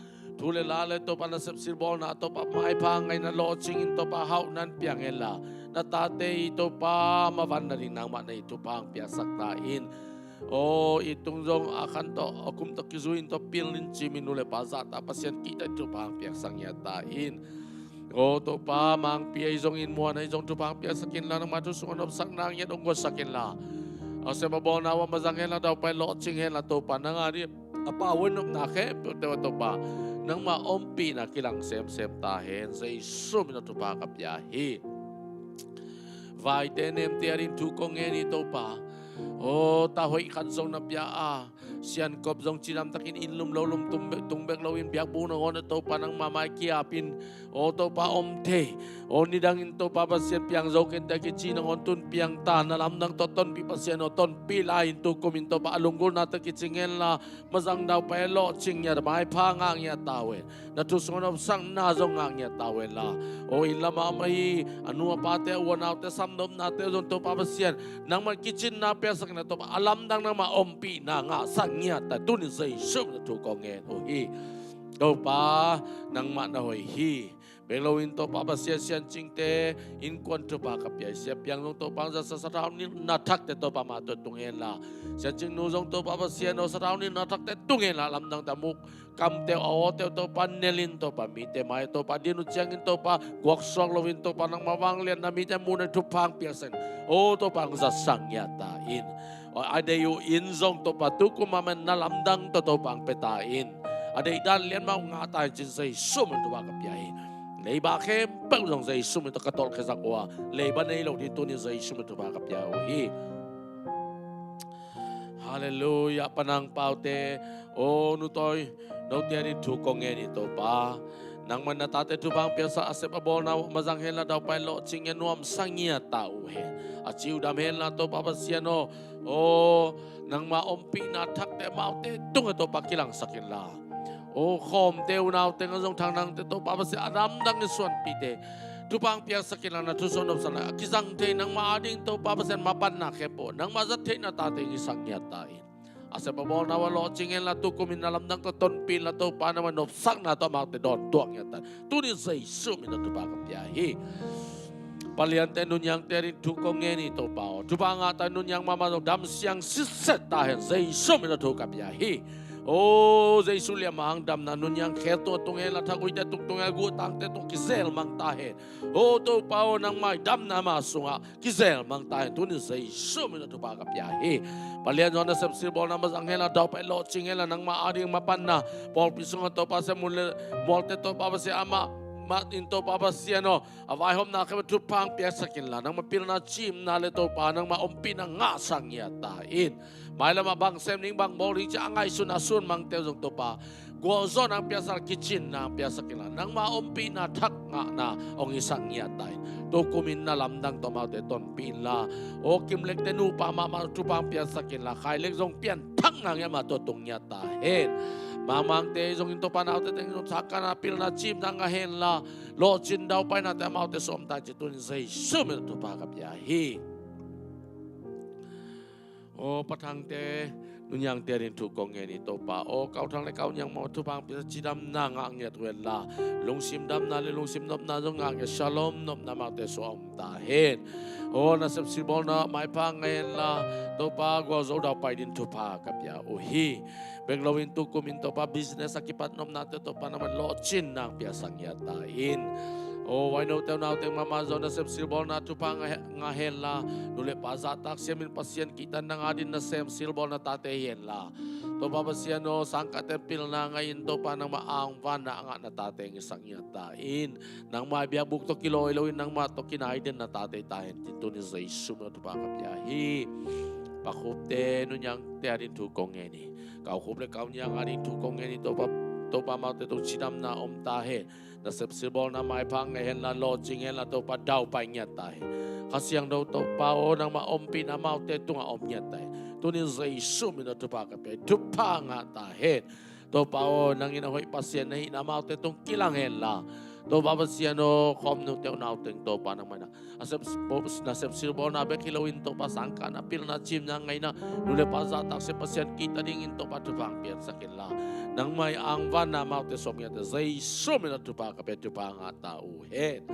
tule lale to panasep sirbol na to pa mai pangai na lo chingin to pa hau nan piangela natate ito pa mavan na rin nang mana ito pa ang piasak tain o itong zong akan to akum to kizuin to pilin chiminule paza tapasyan kita ito pa ang piasak yatain o to pa mang pia izong inmuan na izong to pa ang piasakin la ng matusungan of sak nang yan ungos sakin la o sa mabaw na wa mazangin la daw pa lo chinghen la to pa nangari Apawan of nake, pero to pa, nang maompi na kilang sem tahen, sa iso minatupa kapyahi. Vai tenem tiarin tukong ito pa, o tahoy kansong na pyaa, siyan kop zong cinam takin inlum lolum tumbek lawin biak buno on to pa nang mamay kiapin, o to pa omte, o nidangin to pa pasyan piang zokin daki cinang ontun piang ta nalam nang toton pi pasyan o ton pilain to kuminto pa alunggol na takitsingen la mazang daw pa elo cingnya may pangang ya tawe, natusong of sang nazong ang ya tawe la, o ilama may anu apate uwan te samdom nate zon to pa pasyan nang magkicin na pesa na to alam dang na maompi na nga sangya ta tunin sa isum na tukongen o hi to pa nang manahoy hi belawin to pa siyan cingte in kwanto pa kapya siya piang nung to pang sa saraw ni natak te to pa matutungen la siya cing nuzong to pa siyan o saraw ni natak te tungen la alam dang tamuk kam te o te to pa nelin to pa mite may to pa dinu ciyangin to pa guaksong lawin to pa nang mawanglian na mite muna tupang piyasan o to pang sa sangya tain o ada yu inzong to pa tukum mamen nalamdang to pang petain ada idan lian mau ngatain cinsay sumen to pa kapyahin Leiba kem pang zong sa isum ito katol kesakwa. Leiba na ilaw dito ni sa isum ito bakap yawi. Hallelujah panang paute. O nutoy no tiani tukongen ito pa. Nang manatate tu bang piasa asep abol na mazanghel na daw pa lo cingen nuam sangya tau he. At siu damhel na to papasiano. O nang maompi na takte maute tung ito pakilang sakin la. O khom teu nau teng zong thang nang te to pa se adam dang ni suan pite tu pang pia sakila na tu son of sana kisang te nang maading to pa sen mapan na kepo nang mazat te na ta te isang yatain ase pa bol na walo cingen la tu kumin nalam dang to ton pin la to pa naman of sak na to ma te don tuang yatan tu ni sei sum ina tu pa kapya hi palian te nunyang terin tu kongen ito pa tu pa nga ta nunyang mama dam siang siset ta hen sei sum ina tu kapya hi Oh, zai sulia mahang dam na nunyang keto tungel at hagoy te tungel gutang te tung kisel mang tahen. Oh, to pao nang may dam na masunga kisel mang tahen tunin zai sumi na tupaka piyahi. Palian zon na sepsibol na masanghela daw pa ilo chingela nang maaring mapan na. Paul pisunga to pa sa molte to pa si ama into papasiano avai hom na kema tupang piasa kinla nang mapil na chim na leto pa nang maumpi na nga sangyatain mai lama bang sem ning bang mori cha angai sun asun mang teu jong to pa gozo nang piasa kitchen na piasa kinla nang maumpi na thak nga na ong isang yatain to kumin na lamdang to ma te ton pila o kimlek te nu pa ma tupang piasa kinla khailek jong pian thak nang ya ma to tung yatain Mamang te zong into panaw te teng saka na pil na chim na ngahen la lo chin daw pa na te mau te som ta chitun say sumil to pa kapyahi. O patang te nunyang te rin tukong ngeni to pa o kau thang le kau nyang mau tu pang pisa chidam na ngang nget wel la lungsim dam na le lungsim nop na zong ngang shalom nop na mau te som ta hen. O nasib sibol na mai pa ngayon la to pa go zo daw pa din to pa kapya uhi. Beglawin to kuminto pa business akipat nom natin to pa naman lochin ng piyasang yatain. O why no tell now teng mama zo nasib sibol na to pa ngahen la nule pa zatak siyamin pasyan kita nang adin na sem silbol na tateyen la. To pa pasyan no sangka tempil na ngayon to pa nang maang van na nga na tateng isang yatain. Nang mabiabuk to kilo ilawin nang mato kinaiden na tatay tayo. Ito ni sa isum na to pa kapyahi. Pakupte nunyang tiarin tukong ngeni. Kau kuble kau nyang arin tukong ngeni to pa mau te to chinam na om tahe. Na sepsibol na mai pang ngehen la lodging la to pa daw pa nyat tahe. Kasyang daw to pa o nang maompi na mau te tunga om nyat tahe. Tunin sa isum na to pa kapya. To pa nga tahe. To pa o nang inahoy pasyan na hinamaw te tong kilanghen la. To babasiano kom no teu nau teng to pa naman na asep nasep silbo na be kilawin to pasangka na pil na chim na ngay na nule pa sa tak se pasyan kita dingin to pa tupang pian sa kinla nang may ang van na mau te somya te zai somi na tupa ka pe tupa nga tau het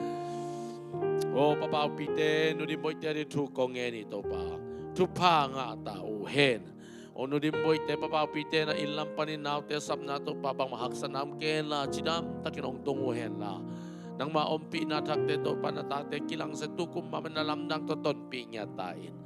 o papa pite no di boy te tu kongen ito pa tupa nga tau hen Ono din boy te papapite na ilang paninaw te sap na to papang mahaksa nam ken la chidam takinong tunguhen la. Nang maompi na takte to panatate kilang sa tukum mamanalamdang to ton pinya tain.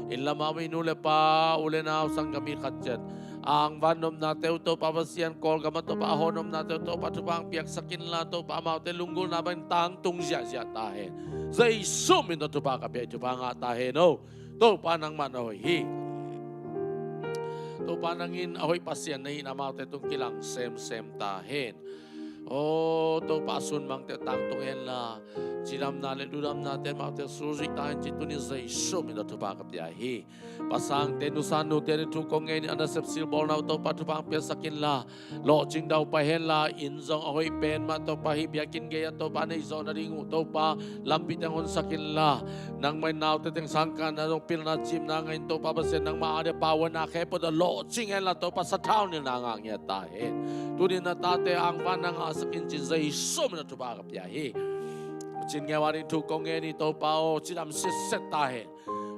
Illa mami nule pa ule na sang kami katset. ang vanom na teo to papasian kol gama to pa honom na teo to patupang piak sakin la to pa mau te lunggul na bang tang tung sia sia tahe zai sum in to pa ka pe to pa nga tahe no to pa nang manoy hi to pa nangin ahoy pasian na na mau te tung kilang sem tahen to pasun mang te tang tung en la Cinam na le dudam na te mau te suzik tahan citu ni zai sum in to pa ka pia hi pasang te nusanu te tu kong en ana sep sil bol na to patupang pia sakin la lo jing dau pa hen la in zong ahoy pen ma to pa hi biakin ge to pa nei zo na ringu to pa lampi tang on sakin la nang mai nau te teng sangkan na dong pil na chim na ngain to pa basen nang ma ade pawan na khe po da lo jing en la to pa sa thau ni na ngang ya ta he tu ni na ta te ang van nang asakin chin zai sum na to pa ka pia hi Chin nghe wari tu kong ni to pa o chinam sit ta hen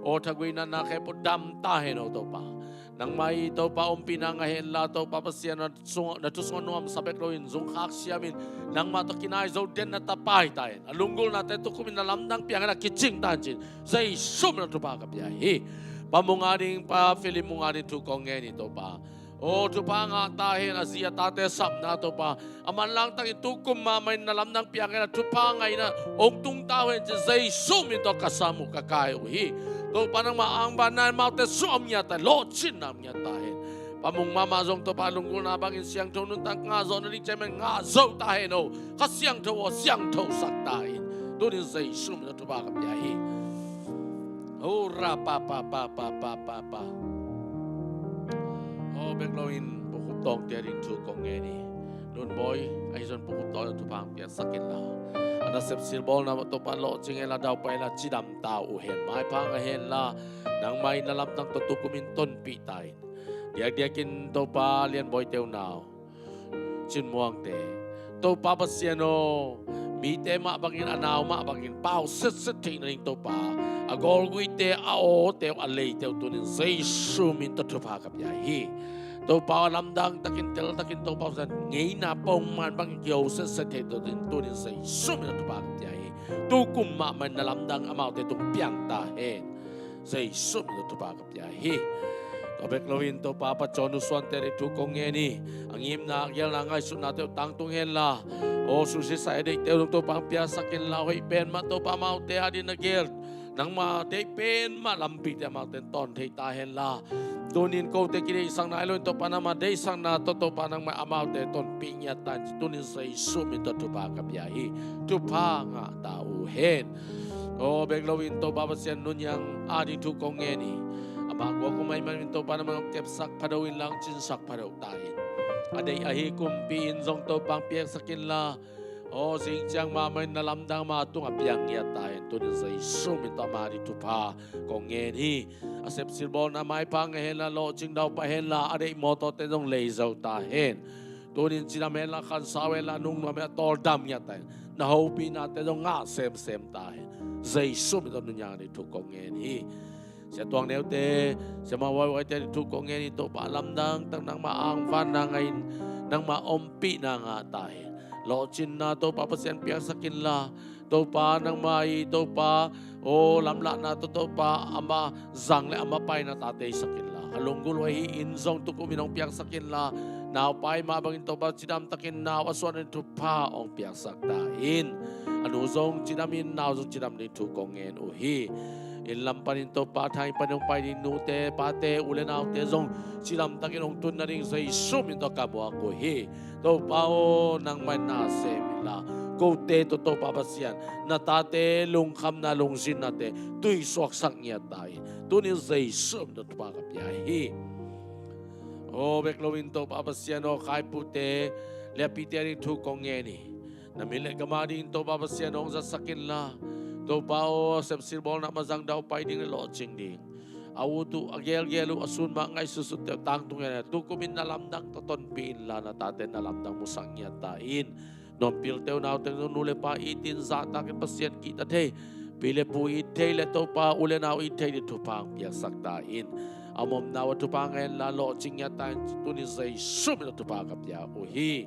o thagui na na khe po dam ta hen o to pa nang mai to pa pinang hen la to pa pasian na tu song nuam sabek lo in zung khak siamin nang ma to kinai zo den na tapai ta hen alunggul na te tu kumin na lamdang piang na kiching tan chin zai sum na tu pa ka pia hi pamungading pa filimungading tu kong ni to pa tu pa nga tahin Asia tate sam na to pa aman lang tang itukum mamay na lam ng piyangin na tu pa ngay na ong tung tawin si zay sum ito kasamu kakayuhi to pa nang maang banan maute sum niya ta lochin nam niya tahin pamung mamazong to palunggul na bangin siyang tunun tang nga zo na rin chemen nga zo tahin o kasyang to o siyang to sak tahin doon yung zay sum ito pa kapiyahi rapa pa Beglawin pukutong tiyarin tu kong ngeni nun boy ay son pukutong tu pang piyak sakin la ana sep silbol na to pa lo ching la daw pa la chidam tao hen mai pang hen la nang mai nalam tang to kumin ton pi tain diakin to pa lian boy teu now chin muang te to pa pasiano mi te ma bangin anaw ma bangin pau sit ting ring to pa agol gui te ao te alei te tunin zai sumin to pa kap ya hi to pa lamdang takin tel takin to pa san ngei na pong man bang kyo se te to din tunin zai sumin to pa kap ya hi tu kum ma man na lamdang amao te tung piang ta he zai sumin to pa kap ya hi to beklowin to pa pa chonu swan te tu kong ni angim na agyal na ngai sun na te tang tung hen la o susi sa edek te to pang pia sakin la hoi pen ma to pa mau te adin agel nang ma te pen ma lampi te ma ten ton te ta hen la tunin ko te kiri isang na ilon to pa na ma de isang na to pa nang ma amau te ton pinya tan tunin say sumi to pa kapyahi tu pa nga tau hen o beglowin to babasyan nun yang adi tu kong ni amagwa ko may man to pa na mga kepsak padawin lang chinsak padaw tahin aday ahi kumpiin zong to pang piyak sakin la o sing chang mamay na lamdang matung apyang niya tayo tunin sa isumin to amari tupa kong ngeni asep silbol na may pangehen la lo ching daw pahen la aday moto tenong leizaw tahen tunin sinamen la kansawe la nung mamay tordam niya tayo nahopi natin yung nga sem tahen sa isumin to nunyang ni tukong ngeni siya tuang neute siya mawaway tayo tukong ngeni to paalamdang tang nang maang fan na ngayon nang maompi na nga tayo Lochin na to papasyan piyak sakin la to pa nang mai to pa o lamla na to pa ama zangle ama pay na tatay sakin la halunggul wahi inzong to kuminong piyak sakin la now pay mabangin to pa chidam takin na waswan to pa ong piyak saktain anuzong chidamin now zong chidam ni to kongen uhi ilam panin to patay panong pay din nute pate ulen out te zong chidam takin ong tun na ring sa isum into kabo ako hi to pao nang manase mila kote to papasyan natate lungkam na lungsin nate tuy swak sang niya tayo tunin sa isum to pakapyahi o beklowin to papasyan o kay pute lepite rin to kongeni namili gamading to papasyan o sa sakin la to pao sepsilbol na mazang daw pa iding loching ding awutu agel-gelu asun ma ngay susut te tang tungen tu kumin nalamdang toton pin la na taten nalamdang musang yatain non pil teu naw te nule pa itin za ta ke pasien kita te pile pu ite le to pa ule naw ite di tu pang piak saktain amom naw tu pangen la lo ching yatain tunin zai sum tu pa kapya uhi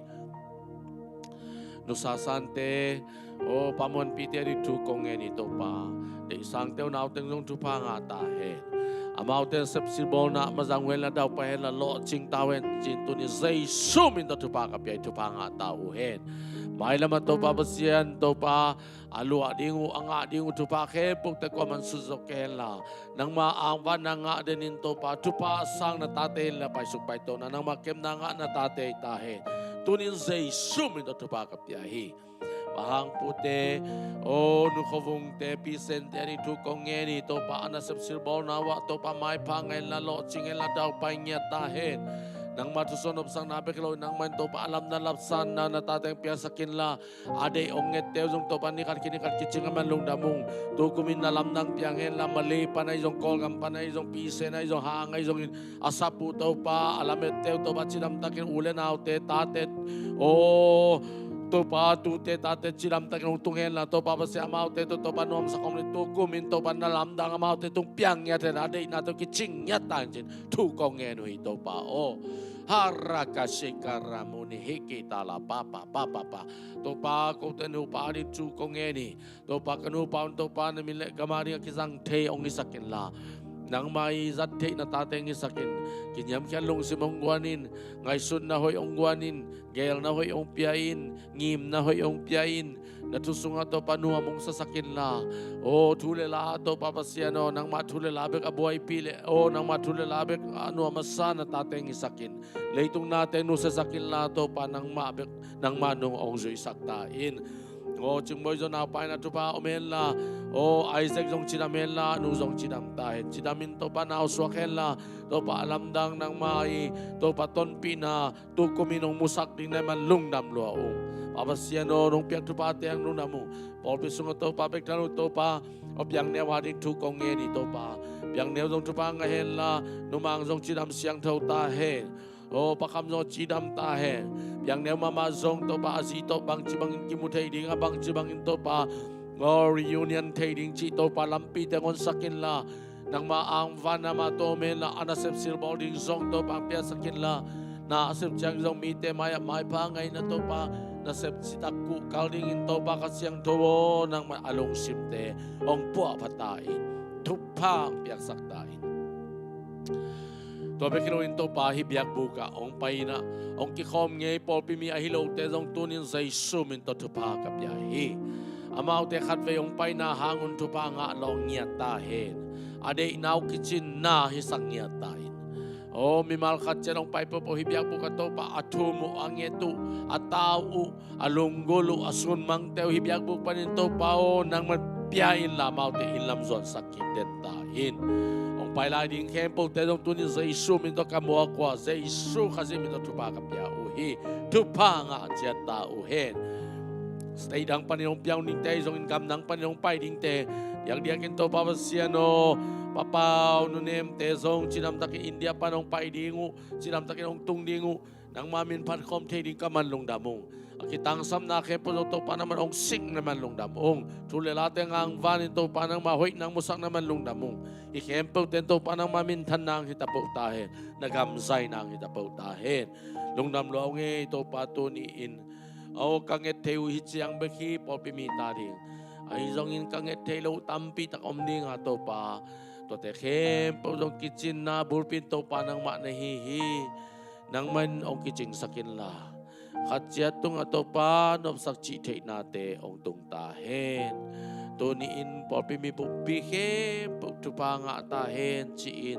nusasante o pamon pite di tu kongen ito pa de sang teu naw te nung tu pa nga ta he Amau ten sep sibol na mazang wela daw pa hen la lo ching tawen chin tu ni zai sum in to pa ka pi tu pa nga tau hen. Mai lama to pa basian to pa alu adingu anga dingu tu pa ke puk te ko man suzok ken la. Nang ma ang van na nga denin to pa tu pa sang na tate la pa suk pa to na nang makem na nga na tate ta hen. Tunin zai sum in to pa ka pi hi. Bahang pute o nukhovung te pisen te ni tu kongeni to pa anasep sirbol nawa to pa mai pangai la lo chingel la daw pa nya ta hen nang matusonob sang nabe kilo nang man to pa alam na lapsan na natateng piasakin la ade onget te jong to pa ni kat kiching man lung damung to kumin na lam nang piang hen la mali panay jong kol gam panay jong pisen ay jong hangay jong asapu to pa alamet te to pa chinam takin ulen autte tatet o to pa tu te tate chiram tak nung tungen la to pa basi amau te to pa nom sa komni to kumin to pa nalam dang amau te tung piang ya te na de na to kiching ya tang jin tu kongen hui to pa o haraka shikara muni hiki tala pa to pa ko te nu pa di tu kongeni to pa kanu pa to pa na mile gamari kisang te ong isakin la nang mai zat te na tateng isakin kinyam kyan lung simong guanin ngay sun na hoy ong guanin gail na hoy ong piyain ngim na hoy ong piyain natusunga to panuha mong sasakin la o tule la to papasiano nang matule labek abuay pile o nang matule labek ano amasa na tateng isakin leitong natin no sasakin la to pa nang mabek nang manong ong zoy saktain o chingboy zo na pa na to pa omela o Isaac zong chinamela nu zong chinam tahin chinamin to pa na uswaken la to pa alamdang nang mai to pa ton pina to kuminong musak ding naman lungdam luaong papasiano nung piang to pa tiang nung namu Paul pisung to pa bektano to pa o piang newa ding tu kongeni to pa piang new zong to pa ngahen la numang zong chinam siang to tahin o pakam zong chidam tahin piang new mama zong to pa asito bang chibang kimutay ding abang chibang to pa o reunion trading chito pa lampi tengon sakin la nang maang van na matome la anasep silbol ding zong to pa pia sakin la na asep chang zong mite maya mai pa ngay na to pa nasep sitaku kalding in to pa kasyang to nang along simte ong puwa patain tupang piak saktain to bekino into pa hibiak buka ong paina ong kikom ngay pol pimi ahilo te zong tunin zay sum into tupa kapyahi amau te khatve ong paina hangun tupa nga long nyatahin ade inaw kichin na hisang nyatain o mimal khatchen ong paipo po hibiak buka to pa atumu ang etu atau alunggolo asun mang teo hibiak buka panin to pa o nang magpiyain la mau te ilam zon sakit dentain Pailai ding kempo te dong tunin sa isu minto kamuha kwa sa isu kasi minto tupa kapya uhi tupa nga siya tauhin stay dang paninong piyaw ning te isong income nang paninong pai ding te yang diakin to papasiano papaw nunem te zong cinam taki India panong pai dingu cinam taki nong tung dingu nang mamin pan kom te ding kamanlong damong kitang sam na kepo to pa naman ong sing naman long damong tulelate ang van ito pa nang mahoy nang musak naman long damong ikempo tento pa nang mamintan nang hitapo tahin nagamzay nang hitapo tahin long damlo nge ito pa to ni in o kanget teu hitsiang beki po pimita ding ay zongin kanget telo tampi tak omning ato pa to te kempo dong kitchen na bulpin to pa nang manahihi nang man ong kitching sakin la Katsiatong ato pa nom sakchi te nate ong tung tahen tuniin po pimipupihe pagtupa nga tahen chiin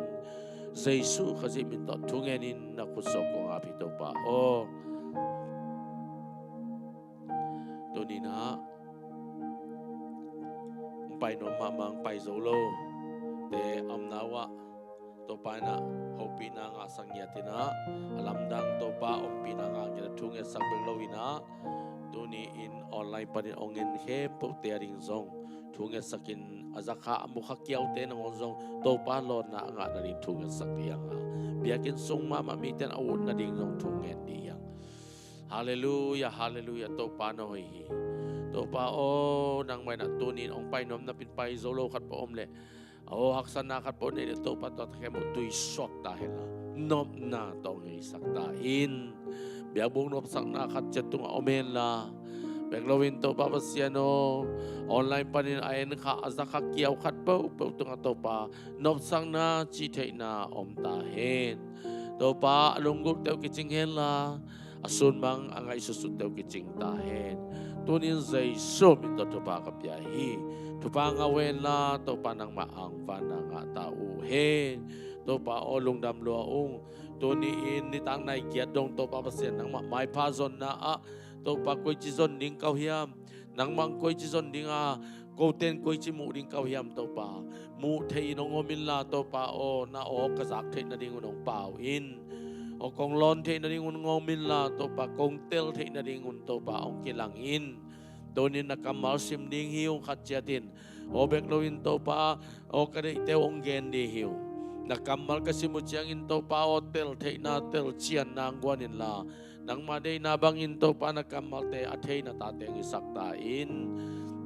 Jesu kasi minto tungenin na kusok ko nga pito pa o tunina ang painom mamang paizolo te amnawa to pa na hopi na nga sangyatina alamdang to pa ong pinanga kinatungit sang beglawina tuni in online pa rin ongin he po tearing zong tungit sakin azaka amukakyaw te ng zong to pa lo na nga na rin tungit sakiyang biyakin song mamamitan awon na ding zong tungit diyang hallelujah hallelujah to pa no hi to pa o nang may natunin ong painom na pinpay zolo kat pa omle o haksan nakat po nito patot kemo tuy sok dahil nom na tong isaktain biabong nom sang nakat cetong omela Beglawin to pa pasiano online pa rin ayan ka azaka kiyaw kat pa tunga to pa nopsang na chitay na omtahin to pa alunggup tayo kicing hela asun mang ang isusut tayo kicing tahin tunin zay sum ito to pa kapyahi to pa ngawen la to pa nang maang pa na nga tauhin to pa olong damluaong tuniin nitang naigyadong to pa pasian nang may pazon na to pa koy chizon ding kau hiam nang mang koy chizon ding koten koy chi mu ding kau hiam to pa mu thei nong omin la to pa o na o kazak thei na ding unong pau in o kong lon thei na ding un ngomin la to pa kong tel thei na ding un to pa ong kilang in tonin nakamal sim ding hiu khat chatin o bekloin to pa o kadai te ong gen di hiu nakamal kasi mo chiang in to pa o tel thei na tel chian nang gwanin la nang maday nabangin to pa nakamal te atay na tateng isaktain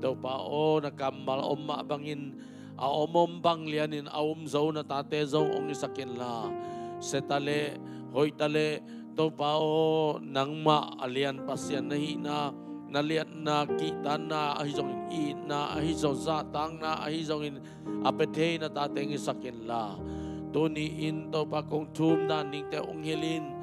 to pa o nakamal omma bangin omom bang lianin zaw na tate zaw ong isakin la setale hoy tale to pa o nang alian pasyan nahi na naliat na kita na ahizong na ahizong zatang na ahizong apetay na tateng isakin la tuniin to pa kong tum na ning te ong hilin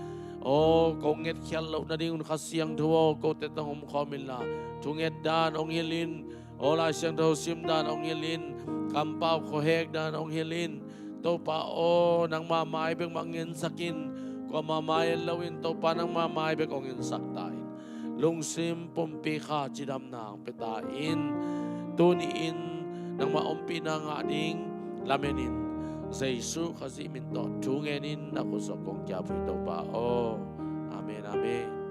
kung nget khialo na ding khasiang duo ko te tang khomila tunget dan ong hilin la siang do sim dan ong hilin kampaw ko heg dan ong hilin to pa nang mamay beng mangin sakin ko mamay lawin to pa nang mamay beng ong insaktain lungsim pumpi kha chidam nang petain tuniin nang maumpi na nga ding lamenin Jesu kasi minto tungenin ako sa kong kiyapo ito pa. Amen, amen.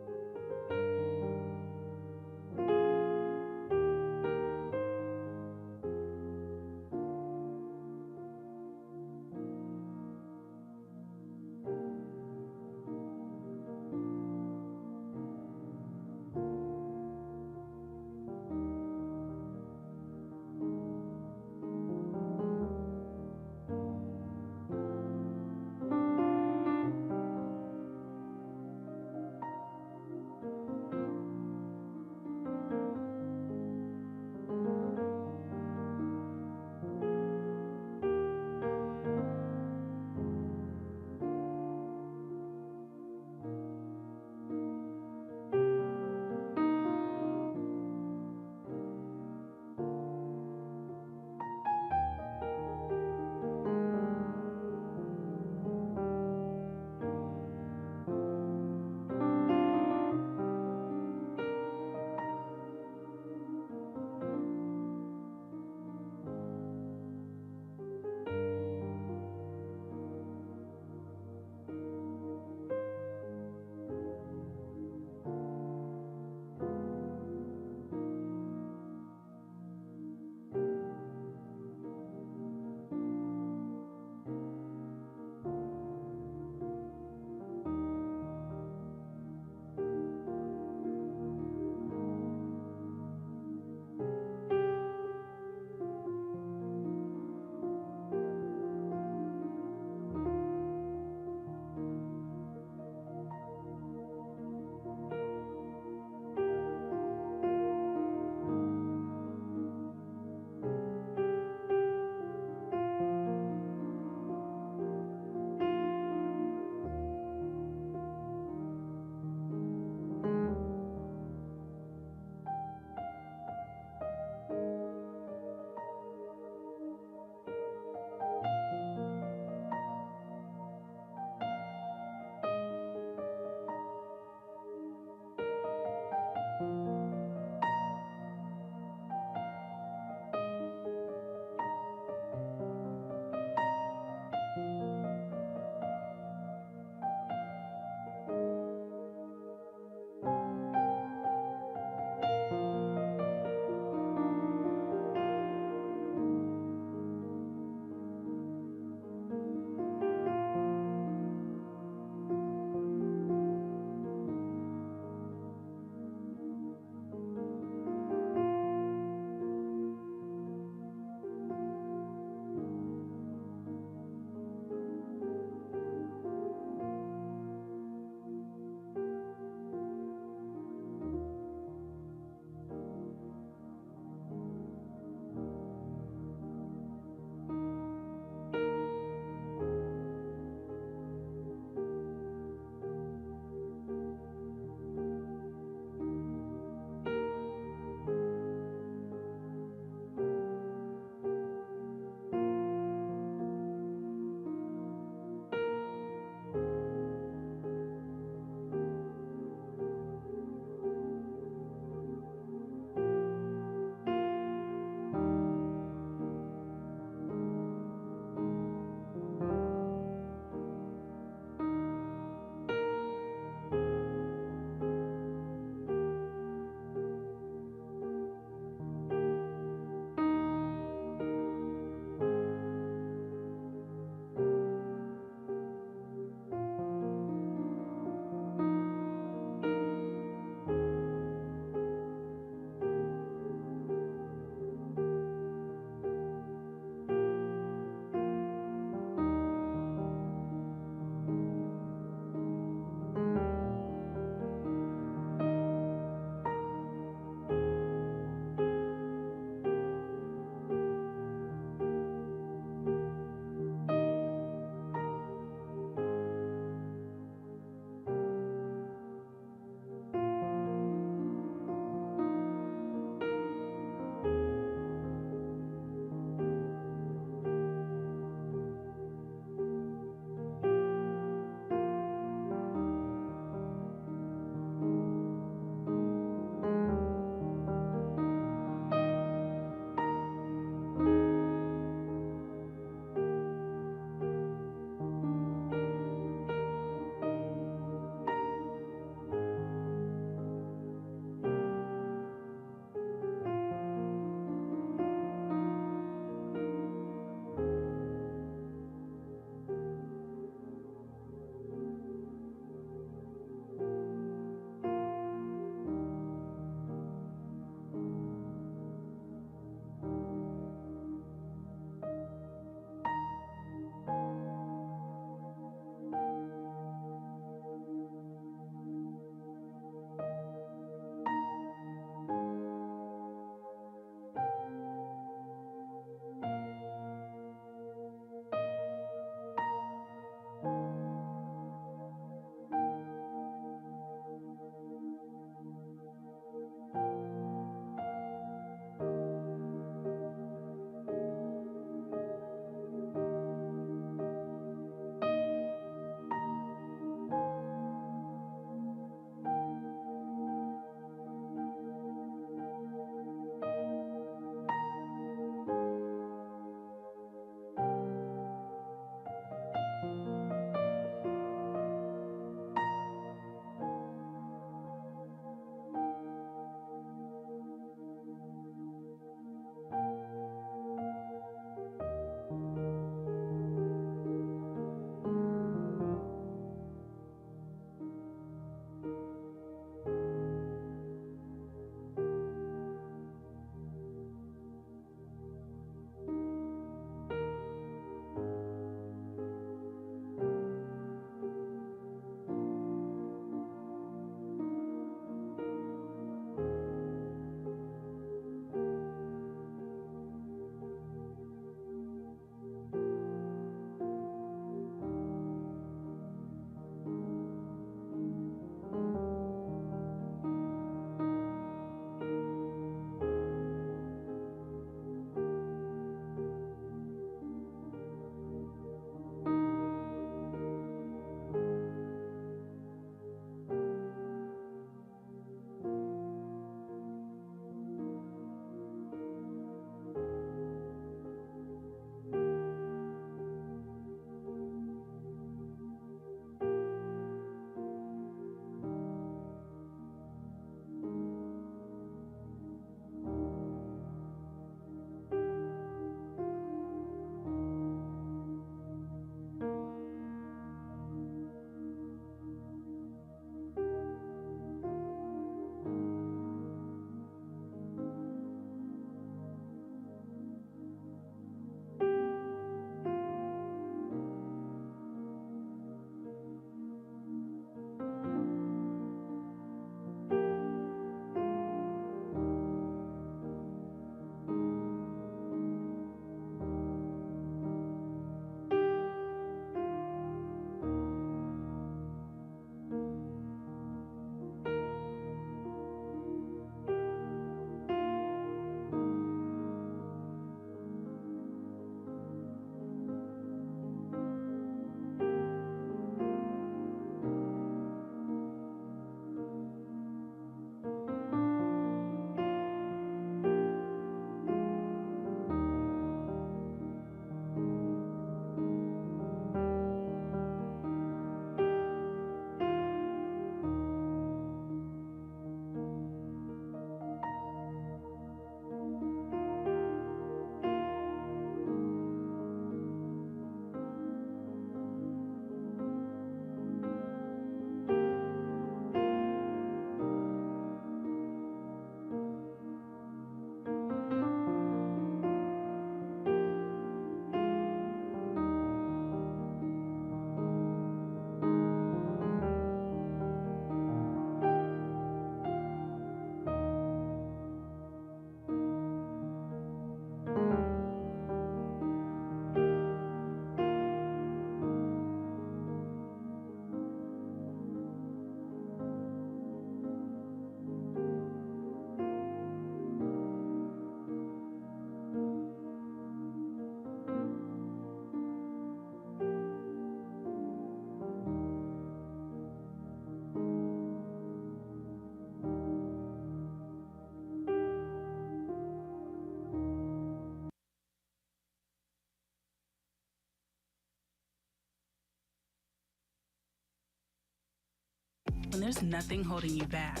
there's nothing holding you back.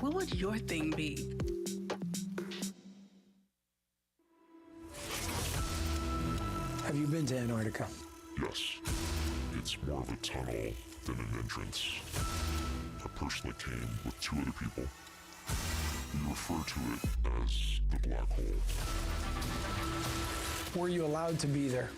What would your thing be? Have you been to Antarctica? Yes. It's more of a tunnel than an entrance. I personally came with 2 other people. We refer to it as the black hole. Were you allowed to be there?